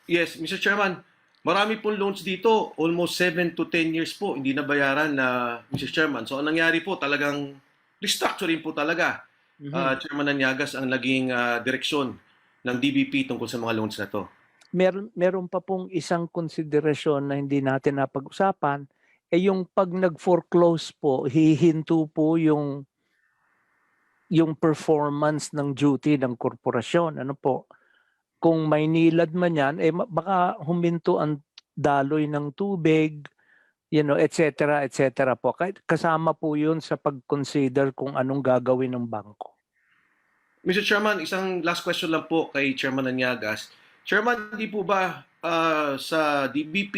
Yes, Mr. Chairman, marami pong loans dito, almost 7 to 10 years po, hindi nabayaran na Mr. Chairman. So ang nangyari po, talagang restructuring po talaga. Chairman Nanyagas ang naging direksyon ng DBP tungkol sa mga loans na to. Meron pa pong isang konsiderasyon na hindi natin napag-usapan, yung pag nag-foreclose po, hihinto po yung performance ng duty ng korporasyon. kung may nilad man yan, baka huminto ang daloy ng tubig, et cetera po. Kasama po yun sa pag-consider kung anong gagawin ng bangko. Mr. Chairman, isang last question lang po kay Chairman Anyagas. Chairman, hindi po ba sa DBP,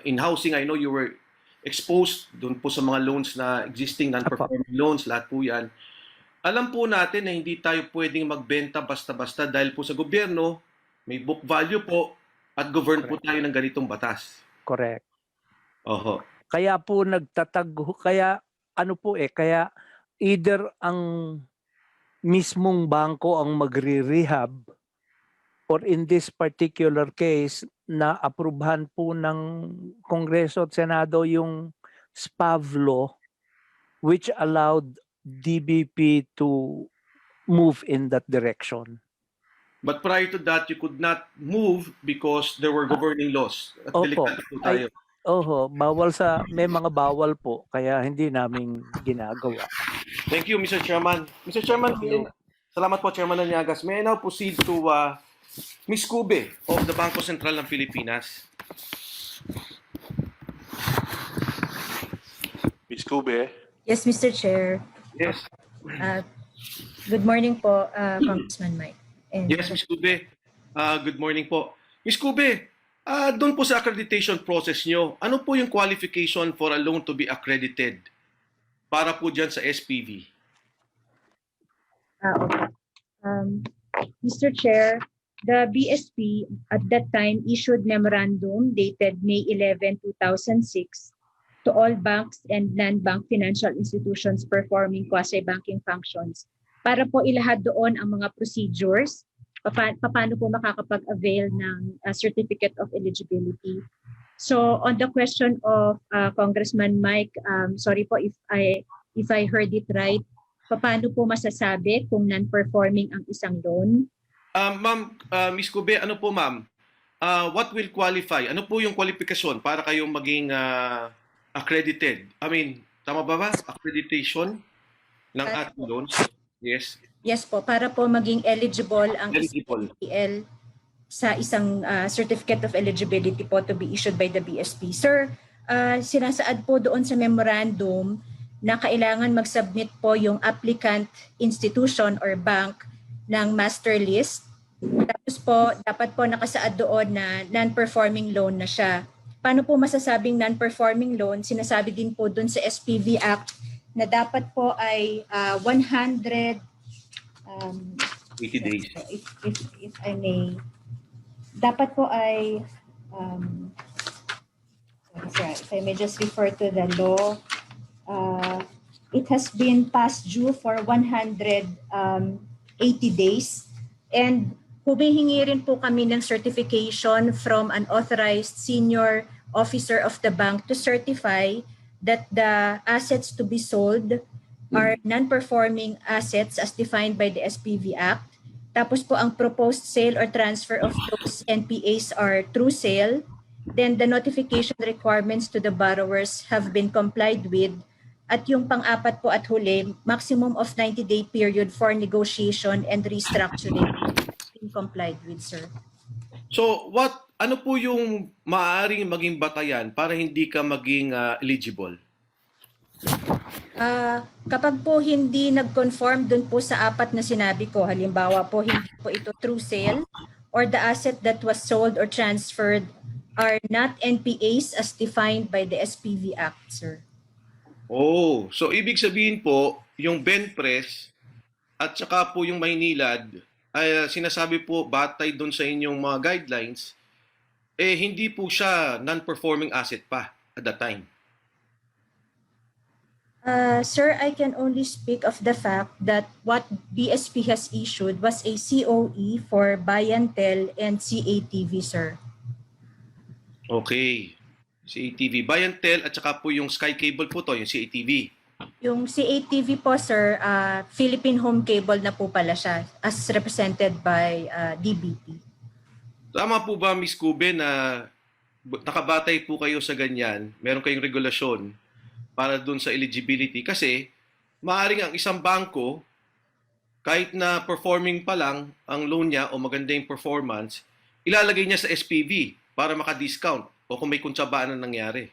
in housing, I know you were exposed doon po sa mga loans na existing non-performing loans, lahat po yan. Alam po natin na hindi tayo pwedeng magbenta basta-basta dahil po sa gobyerno, may book value po at govern po tayo ng ganitong batas. Correct. Oho. Kaya po kaya kaya either ang mismong bangko ang magre-rehab or in this particular case na aprubahan po ng Kongreso at Senado yung SPAV law which allowed DBP to move in that direction. But prior to that, you could not move because there were governing laws. At Opo. delikado po tayo. May mga bawal po kaya hindi namin ginagawa. Thank you, Mr. Chairman. Mr. Chairman, salamat po, Chairman Anyagas. May I now proceed to Ms. Cube of the Bangko Sentral ng Pilipinas. Ms. Cube. Yes, Mr. Chair. Yes. Good morning po, Congressman Mike. And Yes, Ms. Cube. Good morning po. Ms. Cube, doon po sa accreditation process nyo, ano po yung qualification for a loan to be accredited para po dyan sa SPV? okay. Mr. Chair, the BSP at that time issued memorandum dated May 11, 2006 to all banks and non-bank financial institutions performing quasi-banking functions para po ilahad doon ang mga procedures, paano po makakapag-avail ng certificate of eligibility. So on the question of Congressman Mike, sorry po if I heard it right, paano po masasabi kung non-performing ang isang loan? Ma'am, Ms. Cube, ano po ma'am? What will qualify? Ano po yung qualification para kayong maging accredited? I mean, tama ba? Accreditation ng ating loans? Yes. Yes po, para po maging eligible ang Eligible. SPL sa isang certificate of eligibility po to be issued by the BSP. Sir, sinasaad po doon sa memorandum na kailangan mag-submit po yung applicant institution or bank ng master list. Tapos po, dapat po nakasaad doon na non-performing loan na siya. Paano po masasabing non-performing loan? Sinasabi din po doon sa SPV Act na dapat po ay 100 80 days. If I may, dapat po ay if I may just refer to the law, it has been past due for 180 days and humihingi rin po kami ng certification from an authorized senior officer of the bank to certify that the assets to be sold are non-performing assets as defined by the SPV Act. Tapos po ang proposed sale or transfer of those NPAs are true sale. Then the notification requirements to the borrowers have been complied with. At yung pang-apat po at huli, maximum of 90-day period for negotiation and restructuring been complied with, sir. So, ano po yung maaaring maging batayan para hindi ka maging eligible? Kapag po hindi nag-conform dun po sa apat na sinabi ko, halimbawa po hindi po ito true sale or the asset that was sold or transferred are not NPAs as defined by the SPV Act, sir. Oh, so ibig sabihin po, yung Benpres at saka po yung Maynilad, ay sinasabi po batay doon sa inyong mga guidelines, hindi po siya non-performing asset pa at that time. Sir, I can only speak of the fact that what BSP has issued was a COE for Bayantel and CATV, sir. Okay. CATV. Bayantel at saka po yung Sky Cable po to, yung CATV. Yung CATV po, sir, Philippine Home Cable na po pala siya as represented by DBP. Tama po ba, Ms. Cube, na nakabatay po kayo sa ganyan, meron kayong regulasyon para dun sa eligibility? Kasi maaaring ang isang bangko, kahit na performing pa lang ang loan niya o maganda yung performance, ilalagay niya sa SPV para maka-discount o kung may kuntsabaan na nangyari?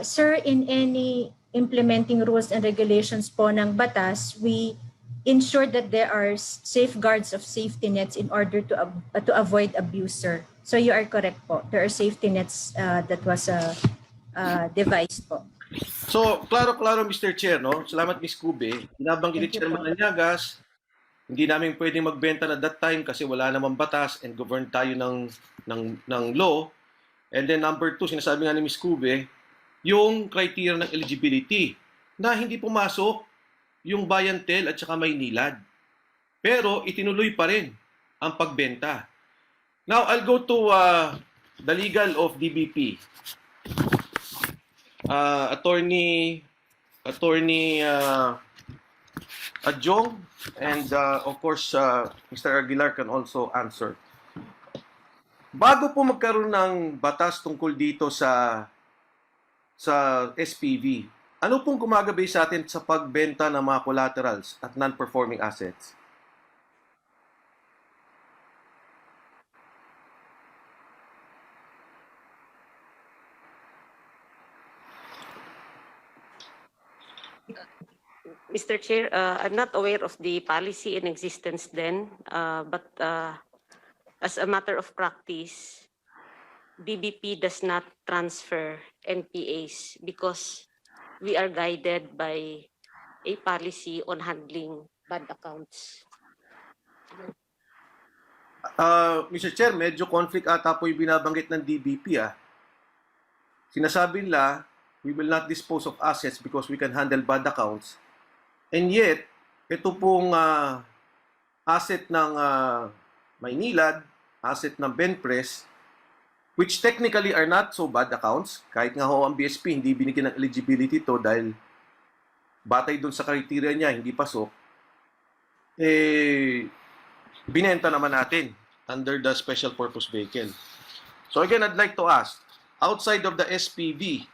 Sir, in any implementing rules and regulations po ng batas, we ensure that there are safeguards of safety nets in order to avoid abuse, sir. So you are correct po. There are safety nets that was devised po. So, klaro-klaro Mr. Chair, no? Salamat Ms. Cube. Binabanggit ni Thank you Chairman po. Anyagas, hindi namin pwedeng magbenta na that time kasi wala namang batas and governed tayo ng law. And then number 2, sinasabi nga ni Ms. Cube, yung criteria ng eligibility na hindi pumasok yung Bayantel at saka Maynilad. Pero itinuloy pa rin ang pagbenta. Now, I'll go to the legal of DBP. Attorney Adjong and of course Mr. Aguilar can also answer. Bago po magkaroon ng batas tungkol dito sa SPV, ano pong gumagabay sa atin sa pagbenta ng mga collaterals at non-performing assets? Mr. Chair, I'm not aware of the policy in existence then, but as a matter of practice, DBP does not transfer NPAs because we are guided by a policy on handling bad accounts. Mr. Chair, medyo conflict ata po yung binabanggit ng DBP. Sinasabi nila, we will not dispose of assets because we can handle bad accounts. And yet, ito pong asset ng Maynilad, asset ng Benpres, which technically are not so bad accounts, kahit nga ho ang BSP hindi binigyan ng eligibility to dahil batay doon sa criteria niya, hindi pasok, binenta naman natin under the special purpose vehicle. So again, I'd like to ask, outside of the SPV,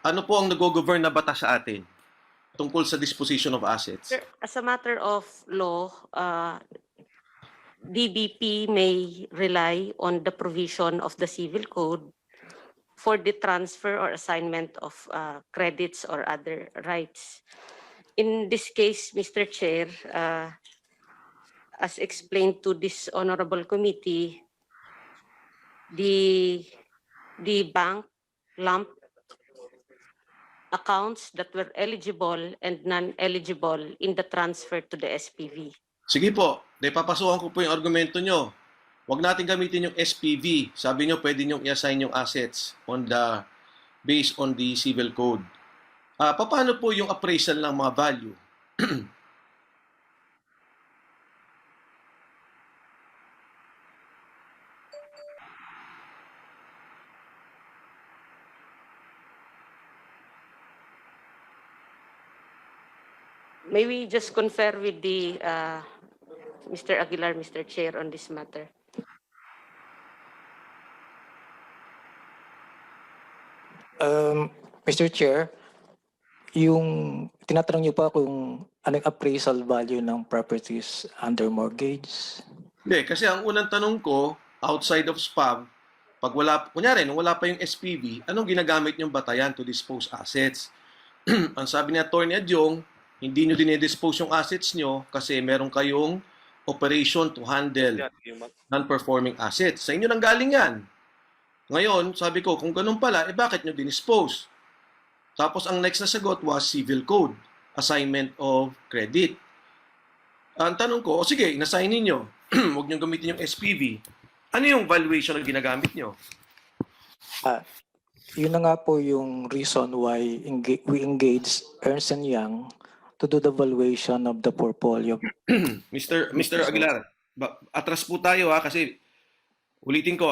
ano po ang nag-govern na batas sa atin tungkol sa disposition of assets? Sir, as a matter of law, DBP may rely on the provision of the Civil Code for the transfer or assignment of credits or other rights. In this case, Mr. Chair, as explained to this honorable committee, the bank lumped accounts that were eligible and non-eligible in the transfer to the SPV. Sige po, papasukan ko po yung argumento nyo. Huwag natin gamitin yung SPV. Sabi nyo, pwede nyo i-assign yung assets based on the civil code. Paano po yung appraisal ng mga value? May we just confer with the Mr. Aguilar, Mr. Chair, on this matter? Mr. Chair, yung tinatanong niyo pa kung anong appraisal value ng properties under mortgage? Hindi, kasi ang unang tanong ko, outside of spam, pag wala, kunyari, nung wala pa yung SPV, anong ginagamit niyong batayan to dispose assets? Ang sabi ni Attorney Adjong, hindi nyo dinedispose yung assets nyo kasi meron kayong operation to handle non-performing assets. Sa inyo nang galing yan. Ngayon, sabi ko, kung ganun pala, bakit nyo dinispose? Tapos ang next na sagot was civil code, assignment of credit. Ang tanong ko, sige, inassign ninyo. Huwag nyo gamitin yung SPV. Ano yung valuation na ginagamit nyo? Yun na nga po yung reason why we engage Ernst & Young to do the valuation of the portfolio. Mr. Aguilar, atras po tayo kasi ulitin ko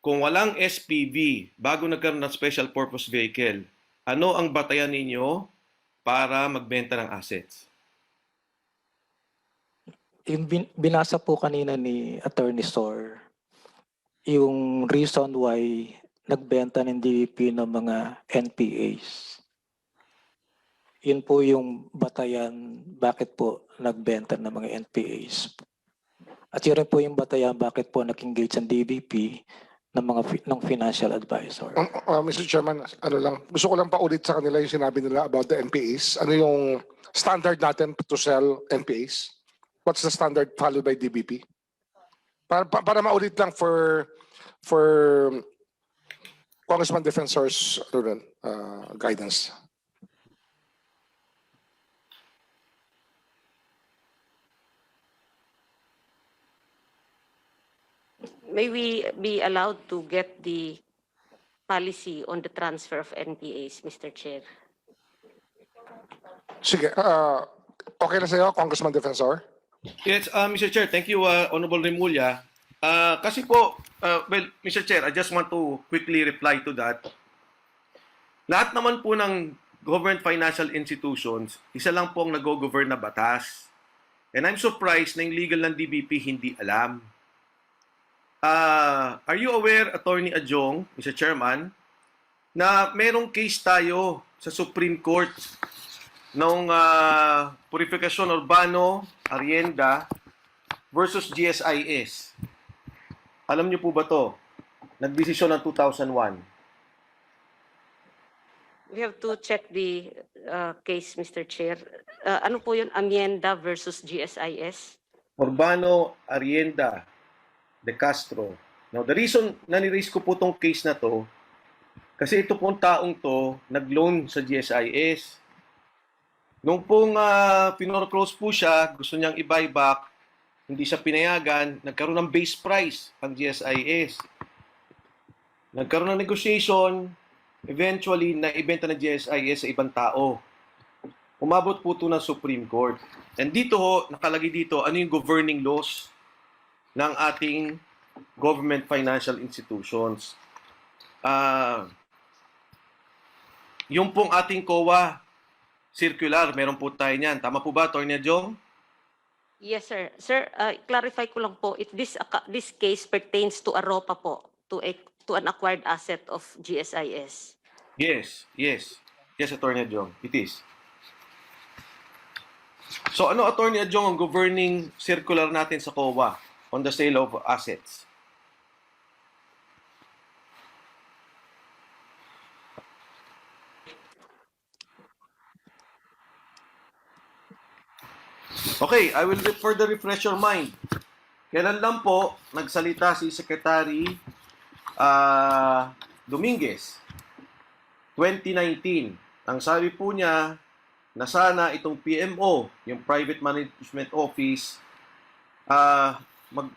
kung walang SPV bago nagkaroon ng special purpose vehicle, ano ang batayan ninyo para magbenta ng assets? Yung binasa po kanina ni Attorney Sor, yung reason why nagbenta ng DBP ng mga NPAs. yun po yung batayan bakit po nagbenta ng mga NPAs. At yun rin po yung batayan bakit po nag-engage ang DBP ng ng financial advisor. Mr. Chairman, ano lang, gusto ko lang paulit sa kanila yung sinabi nila about the NPAs. Ano yung standard natin to sell NPAs? What's the standard followed by DBP? Para maulit lang for Congressman Defensor's guidance. May we be allowed to get the policy on the transfer of NPAs, Mr. Chair? Sige, okay na sa'yo, Congressman Defensor? Yes, Mr. Chair, thank you, Honorable Remulla. Kasi po, well, Mr. Chair, I just want to quickly reply to that. Lahat naman po ng government financial institutions, isa lang po ang nag-govern na batas. And I'm surprised na yung legal ng DBP hindi alam. Are you aware, Attorney Adjong, Mr. Chairman, na merong case tayo sa Supreme Court ng Purificación Urbano, Arrienda versus GSIS? Alam niyo po ba to? Nagdesisyon ng 2001. We have to check the case, Mr. Chair. Ano po yun? Amienda versus GSIS? Urbano, Arrienda, De Castro. Now, the reason na ni-raise ko po tong case na to, kasi ito pong taong to, nag-loan sa GSIS. Nung pong pinorclose po siya, gusto niyang i-buyback, hindi siya pinayagan, nagkaroon ng base price ang GSIS. Nagkaroon ng negotiation, eventually, na-ibenta ng GSIS sa ibang tao. Umabot po ito ng Supreme Court. And dito ho, nakalagay dito, ano yung governing laws ng ating government financial institutions. Yung pong ating COA circular, meron po tayo niyan. Tama po ba, Atty. Jong? Yes, sir. Sir, clarify ko lang po, if this case pertains to AROPA po, to an acquired asset of GSIS. Yes, yes. Yes, Atty. Jong, it is. So ano, Atty. Jong, ang governing circular natin sa COA on the sale of assets? Okay, I will further refresh your mind. Kailan lang po nagsalita si Secretary Dominguez? 2019. Ang sabi po niya na sana itong PMO, yung Private Management Office,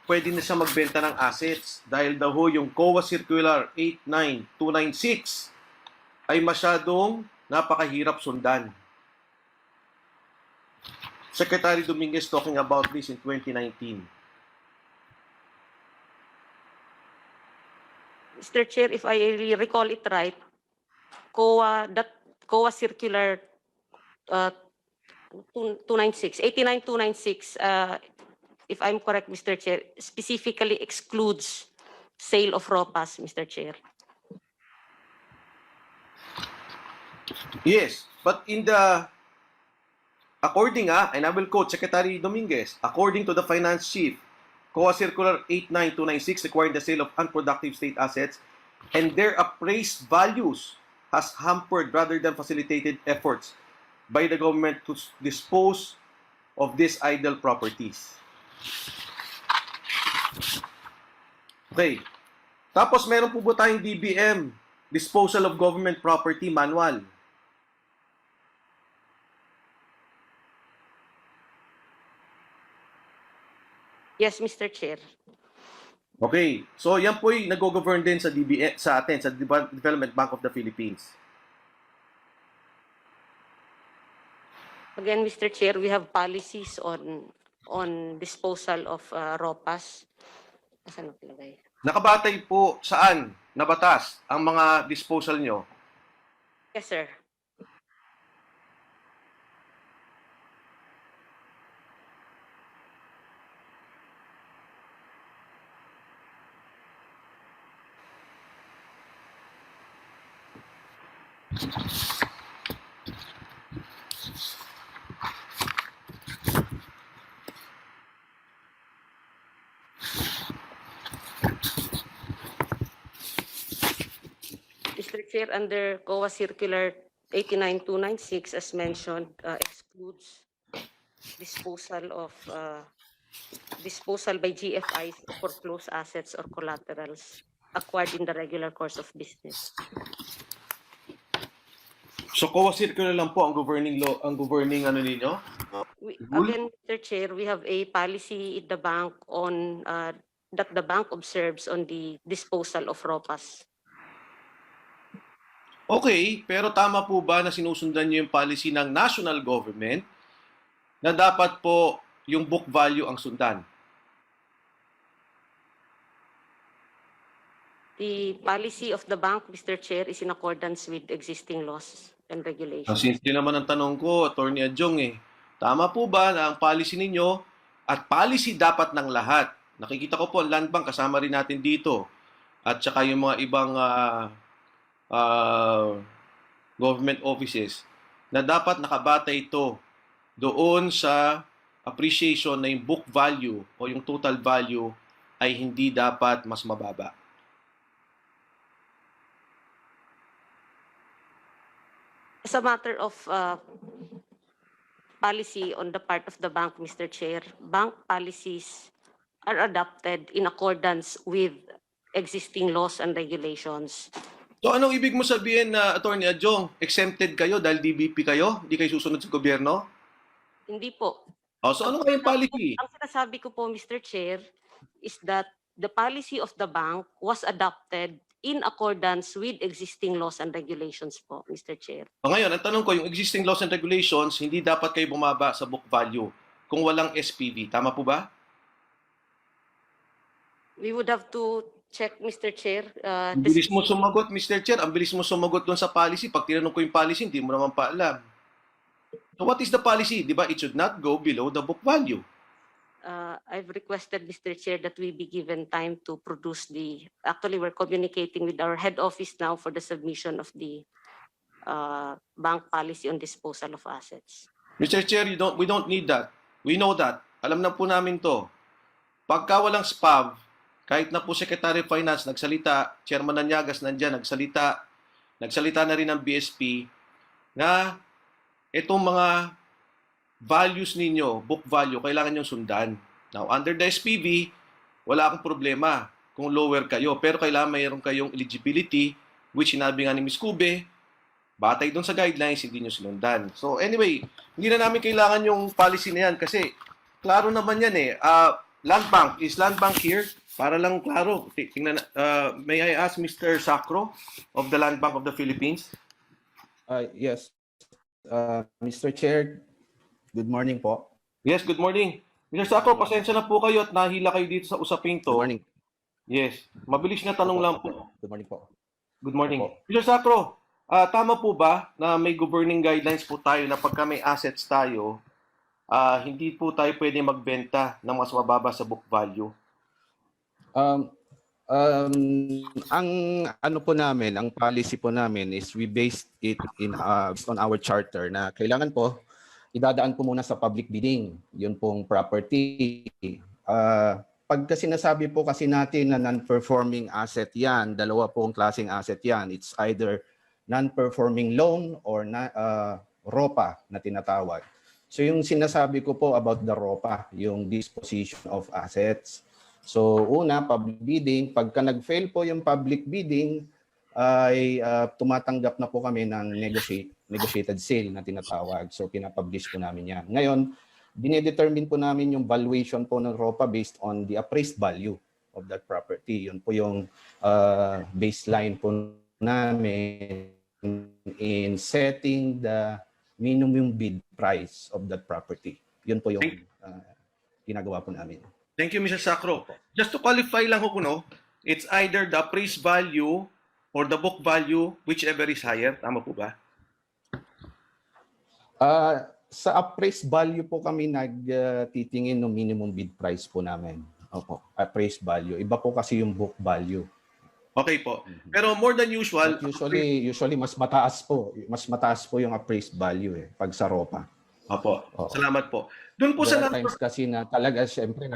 pwede na siya magbenta ng assets dahil daw yung COA Circular 89296 ay masyadong napakahirap sundan. Secretary Dominguez talking about this in 2019. Mr. Chair, if I recall it right, COA Circular 89296, if I'm correct, Mr. Chair, specifically excludes sale of ROPAs, Mr. Chair. Yes, but according, and I will quote Secretary Dominguez, according to the Finance Chief, COA Circular 89296 requiring the sale of unproductive state assets and their appraised values has hampered rather than facilitated efforts by the government to dispose of these idle properties. Okay. Tapos meron po ba tayong DBM, Disposal of Government Property Manual? Yes, Mr. Chair. Okay. So yan po yung nag-govern din sa DBM, sa atin, sa Development Bank of the Philippines. Again, Mr. Chair, we have policies on disposal of ROPAs. Asan nakalagay? Nakabatay po saan na batas ang mga disposal nyo? Yes, sir. Chair, under COA Circular 89296, as mentioned, excludes disposal by GFIs of foreclosed assets or collaterals acquired in the regular course of business. So COA circular lang po ang governing law, ang governing ano ninyo? Again, Mr. Chair, we have a policy in the bank on that the bank observes on the disposal of ROPAs. Okay, pero tama po ba na sinusundan niyo yung policy ng national government na dapat po yung book value ang sundan? The policy of the bank, Mr. Chair, is in accordance with existing laws and regulations. Simple naman ang tanong ko, Attorney Adjong eh. Tama po ba na ang policy ninyo at policy dapat ng lahat? Nakikita ko po, Land Bank, kasama rin natin dito. At saka yung mga ibang government offices na dapat nakabata ito doon sa appreciation na yung book value o yung total value ay hindi dapat mas mababa. As a matter of policy on the part of the bank, Mr. Chair, bank policies are adopted in accordance with existing laws and regulations. So anong ibig mo sabihin na, Attorney Adjong, exempted kayo dahil DBP kayo? Hindi kayo susunod sa gobyerno? Hindi po. Oh, so ano kayong policy? Ang sinasabi ko po, Mr. Chair, is that the policy of the bank was adopted in accordance with existing laws and regulations po, Mr. Chair. O ngayon, ang tanong ko, yung existing laws and regulations, hindi dapat kayo bumaba sa book value kung walang SPV. Tama po ba? We would have to check, Mr. Chair. Ang bilis mo sumagot, Mr. Chair. Ang bilis mo sumagot doon sa policy. Pag tinanong ko yung policy, hindi mo naman pa alam. So what is the policy? Di ba? It should not go below the book value. I've requested, Mr. Chair, that we be given time to produce actually, we're communicating with our head office now for the submission of the bank policy on disposal of assets. Mr. Chair, we don't need that. We know that. Alam na po namin to. Pagka walang SPAV, kahit na po Secretary of Finance nagsalita, Chairman Nanyagas nandyan nagsalita na rin ng BSP na itong mga values ninyo, book value, kailangan nyo sundan. Now, under the SPV, wala akong problema kung lower kayo. Pero kailangan mayroon kayong eligibility, which sinabi nga ni Ms. Cube, batay doon sa guidelines, hindi nyo sinundan. So anyway, hindi na namin kailangan yung policy na yan kasi klaro naman yan eh. Land Bank, is Land Bank here? Para lang klaro. Tingnan, may I ask Mr. Sacro of the Land Bank of the Philippines? Yes. Mr. Chair, good morning po. Yes, good morning. Mr. Sacro, pasensya na po kayo at nahila kayo dito sa usaping to. Good morning. Yes. Mabilis na tanong lang po. Good morning po. Good morning. Mr. Sacro, tama po ba na may governing guidelines po tayo na pagka may assets tayo, hindi po tayo pwede magbenta ng mas mababa sa book value? Ang ano po namin, ang policy po namin is we based it on our charter na kailangan po idadaan po muna sa public bidding. Yun pong property. Pagka sinasabi po kasi natin na non-performing asset yan, dalawa pong klaseng asset yan. It's either non-performing loan or ROPA na tinatawag. So yung sinasabi ko po about the ROPA, yung disposition of assets. So una, public bidding. Pagka nag-fail po yung public bidding, ay tumatanggap na po kami ng negotiated sale na tinatawag. So pinapublish po namin yan. Ngayon, dinedetermine po namin yung valuation po ng ROPA based on the appraised value of that property. Yun po yung baseline po namin in setting the minimum bid price of that property. Yun po yung ginagawa po namin. Thank you, Mr. Sacro. Just to qualify lang ko, no, it's either the appraised value or the book value, whichever is higher. Tama po ba? Sa appraised value po kami nagtitingin ng minimum bid price po namin. Opo, appraised value. Iba po kasi yung book value. Okay po. Pero more than usual, usually mas mataas po. Mas mataas po yung appraised value pag sa ROPA. Opo. Salamat po. Doon po sa times kasi na talaga siyempre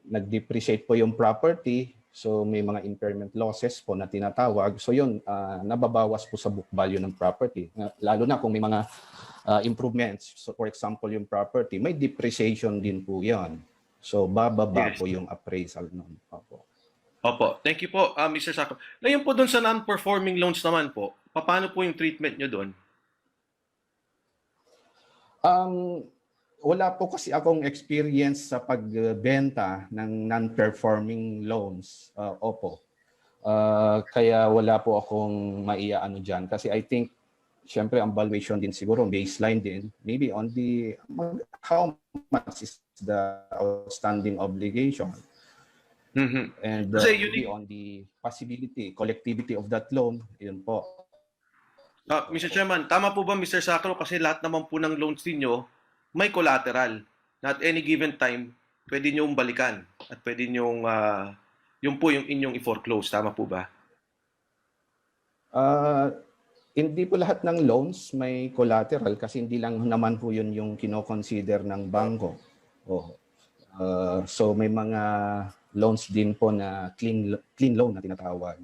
nag-depreciate po yung property. So may mga impairment losses po na tinatawag. So yun, nababawas po sa book value ng property. Lalo na kung may mga improvements. So for example, yung property, may depreciation din po yan. So bababa po yung appraisal nun. Opo. Thank you po, Mr. Sacro. Ngayon po doon sa non-performing loans naman po, paano po yung treatment nyo doon? Wala po kasi akong experience sa pagbenta ng non-performing loans. Opo. Kaya wala po akong maiaano dyan. Kasi I think, syempre, ang valuation din siguro, baseline din. Maybe on the, how much is the outstanding obligation? And maybe on the possibility, collectivity of that loan, yun po. Mr. Chairman, tama po ba Mr. Sacro kasi lahat naman po ng loans ninyo may collateral na at any given time pwede nyo balikan at pwede nyo yung po yung inyong i-foreclose. Tama po ba? Hindi po lahat ng loans may collateral kasi hindi lang naman po yun yung kino-consider ng bangko. So may mga loans din po na clean loan na tinatawag.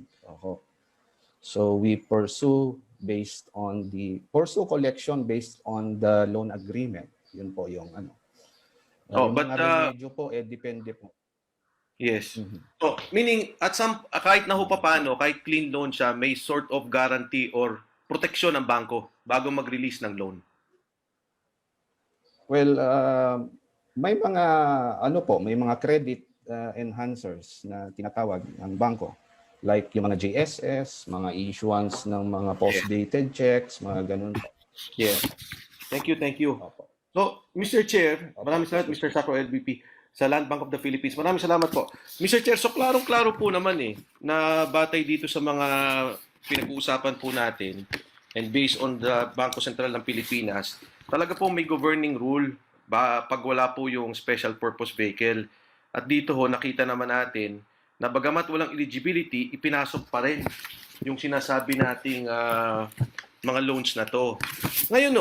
So we pursue collection based on the loan agreement. Yun po yung ano. But remedyo po depende po. Yes. So meaning kahit na ho paano, kahit clean loan siya, may sort of guarantee or proteksyon ng bangko bago mag-release ng loan. Well, may mga may mga credit enhancers na tinatawag ng bangko. Like yung mga JSS, mga issuance ng mga post-dated checks, mga ganun. Yeah. Thank you. So, Mr. Chair, maraming salamat Mr. Sacro LVP sa Land Bank of the Philippines. Maraming salamat po. Mr. Chair, so klarong-klaro po naman na batay dito sa mga pinag-uusapan po natin and based on the Bangko Sentral ng Pilipinas, talaga po may governing rule pag wala po yung special purpose vehicle. At dito nakita naman natin na bagamat walang eligibility, ipinasok pa rin yung sinasabi nating mga loans na to. Ngayon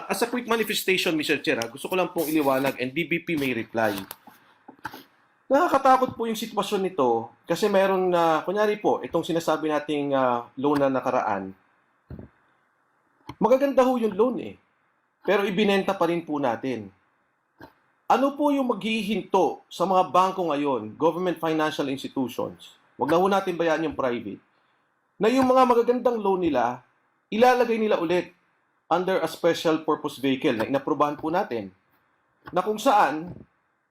as a quick manifestation, Mr. Chair, gusto ko lang pong iliwanag and DBP may reply. Nakakatakot po yung sitwasyon nito kasi meron kunyari po, itong sinasabi nating loan na nakaraan, magaganda ho yung loan pero ibinenta pa rin po natin. Ano po yung maghihinto sa mga bangko ngayon, government financial institutions, wag na ho natin bayaan yung private, na yung mga magagandang loan nila, ilalagay nila ulit under a special purpose vehicle na inaprubahan po natin, na kung saan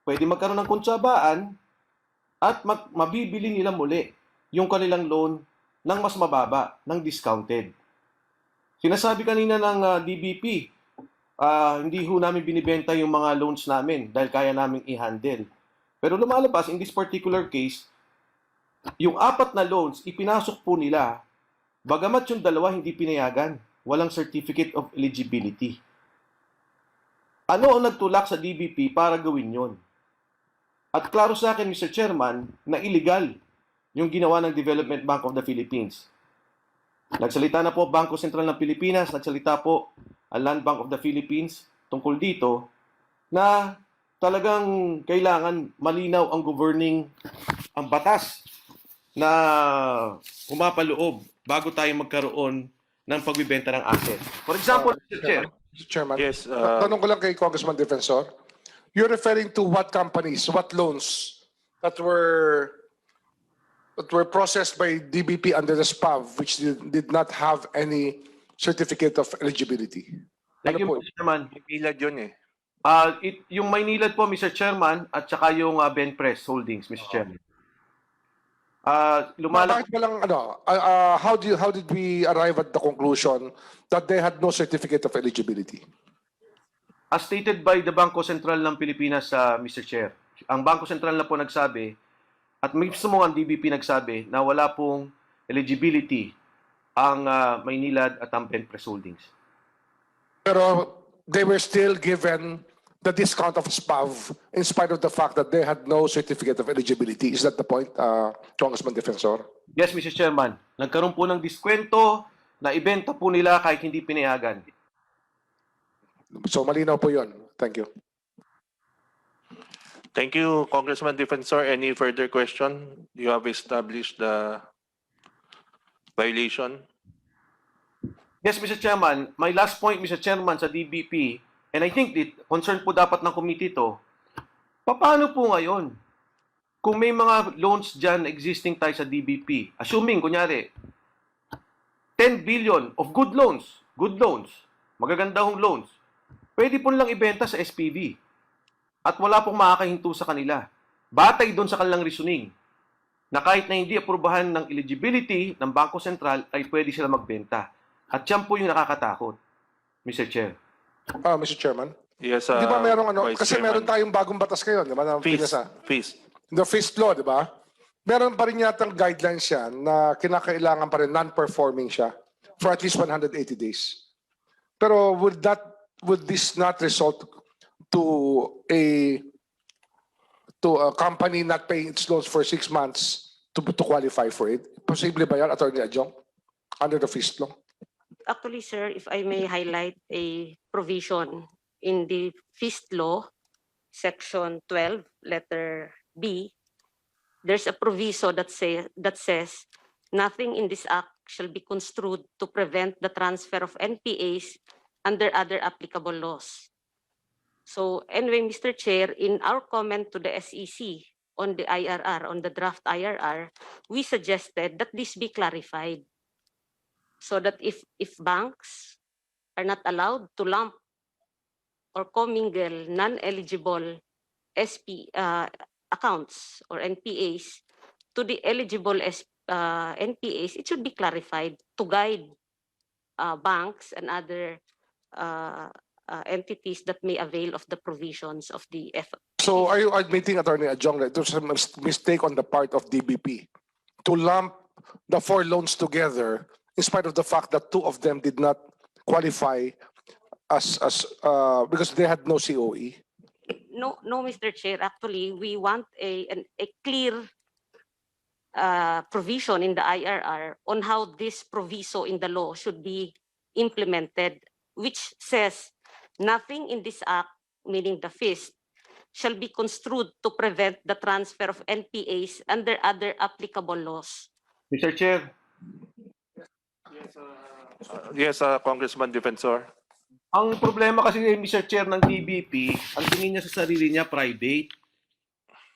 pwede magkaroon ng kontsabaan at mabibili nila muli yung kanilang loan ng mas mababa, ng discounted. Sinasabi kanina ng DBP, hindi ho namin binibenta yung mga loans namin dahil kaya namin i-handle. Pero lumalabas, in this particular case, yung 4 na loans, ipinasok po nila, bagamat yung 2 hindi pinayagan, walang certificate of eligibility. Ano ang nagtulak sa DBP para gawin yon? At klaro sa akin, Mr. Chairman, na illegal yung ginawa ng Development Bank of the Philippines. Nagsalita na po Bangko Sentral ng Pilipinas, nagsalita po ang Land Bank of the Philippines tungkol dito na talagang kailangan malinaw ang ang batas na pumapaloob bago tayo magkaroon ng pagbibenta ng asset. For example, Mr. Chair. Mr. Chairman, Yes, tanong ko lang kay Congressman Defensor. You're referring to what companies, what loans that were processed by DBP under the SPAV which did not have any certificate of eligibility? Thank you, Mr. Chairman. Maynilad yun Yung Maynilad po, Mr. Chairman, at saka yung Benpress Holdings, Mr. Chairman. Bakit walang how did we arrive at the conclusion that they had no certificate of eligibility? As stated by the Bangko Sentral ng Pilipinas, Mr. Chair, ang Bangko Sentral na po nagsabi, at mismo ang DBP nagsabi, na wala pong eligibility ang Maynilad at ang Benpress Holdings. Pero they were still given the discount of SPAV in spite of the fact that they had no certificate of eligibility. Is that the point, Congressman Defensor? Yes, Mr. Chairman. Nagkaroon po ng diskwento na ibenta po nila kahit hindi pinayagan. So malinaw po yun. Thank you. Thank you, Congressman Defensor. Any further question? You have established the violation. Yes, Mr. Chairman. My last point, Mr. Chairman, sa DBP, and I think concern po dapat ng committee to, paano po ngayon? Kung may mga loans dyan existing tayo sa DBP, assuming, kunyari, 10 billion of good loans, magagandang loans, pwede po nilang ibenta sa SPV at wala pong makakahinto sa kanila. Batay doon sa kanilang reasoning na kahit na hindi aprubahan ng eligibility ng Bangko Sentral ay pwede sila magbenta. At yan po yung nakakatakot, Mr. Chair. Mr. Chairman. Yes, Di ba merong Vice kasi Chairman. meron tayong bagong batas ngayon, di ba? Na Fees. The fees law, di ba? Meron pa rin yatang guidelines yan na kinakailangan pa rin non-performing siya for at least 180 days. Pero would this not result to a company not paying its loans for 6 months to qualify for it? Posible ba yan, Attorney Adjong, under the fees law? Actually, sir, if I may highlight a provision in the feast law, section 12, letter B, there's a proviso that says nothing in this act shall be construed to prevent the transfer of NPAs under other applicable laws. So anyway, Mr. Chair, in our comment to the SEC on the IRR, on the draft IRR, we suggested that this be clarified so that if banks are not allowed to lump or commingle non-eligible accounts or NPAs to the eligible NPAs, it should be clarified to guide banks and other entities that may avail of the provisions of the So are you admitting, Attorney Adjong, that there's a mistake on the part of DBP to lump the 4 loans together in spite of the fact that 2 of them did not qualify as because they had no COE? No, Mr. Chair. Actually, we want a clear provision in the IRR on how this proviso in the law should be implemented, which says nothing in this act, meaning the FIST, shall be construed to prevent the transfer of NPAs under other applicable laws. Mr. Chair. Yes, Congressman Defensor. Ang problema kasi ni Mr. Chair ng DBP, ang tingin niya sa sarili niya private.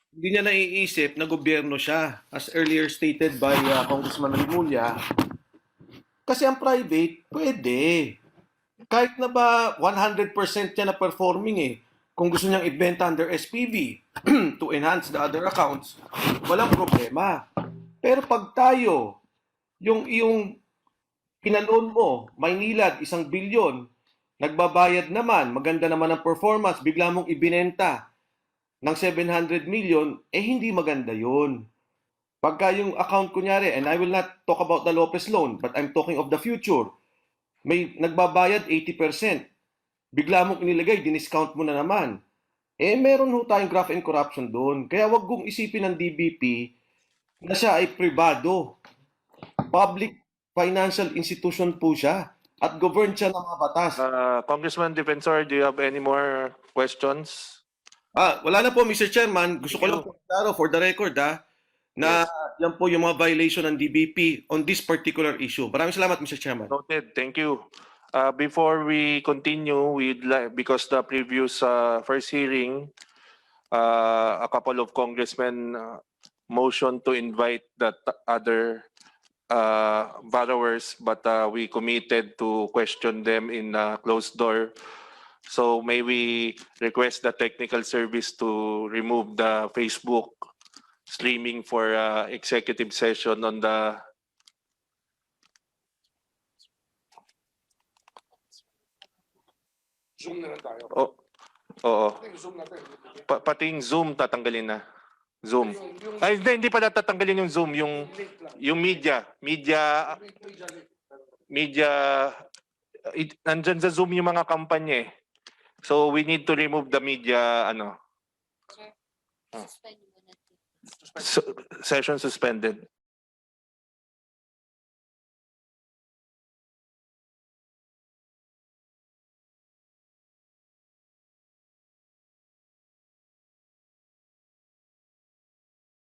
Hindi niya naiisip na gobyerno siya, as earlier stated by Congressman Rimulya. Kasi ang private, pwede. Kahit na ba 100% niya na performing kung gusto niyang ibenta under SPV to enhance the other accounts, walang problema. Pero pag tayo, yung pinaloan mo, Maynilad, 1 bilyon, nagbabayad naman, maganda naman ang performance, bigla mong ibinenta ng 700 million, hindi maganda yun. Pagka yung account kunyari, and I will not talk about the Lopez loan, but I'm talking of the future, may nagbabayad 80%, bigla mong inilagay, diniscount mo na naman. Meron ho tayong graft and corruption doon. Kaya wag gong isipin ng DBP na siya ay pribado. Public financial institution po siya at govern siya ng mga batas. Congressman Defensor, do you have any more questions? Wala na po, Mr. Chairman. Gusto ko lang po klaro for the record na yan po yung mga violation ng DBP on this particular issue. Maraming salamat, Mr. Chairman. Noted. Thank you. Before we continue, because the previous first hearing, a couple of congressmen motioned to invite the other borrowers, but we committed to question them in closed door. So may we request the technical service to remove the Facebook streaming for executive session on the Zoom na lang tayo. Oo. Zoom natin. Pati yung Zoom tatanggalin na. Zoom. Ay, hindi pala tatanggalin yung Zoom, yung media, nandyan sa Zoom yung mga kampanya So we need to remove the media, session suspended.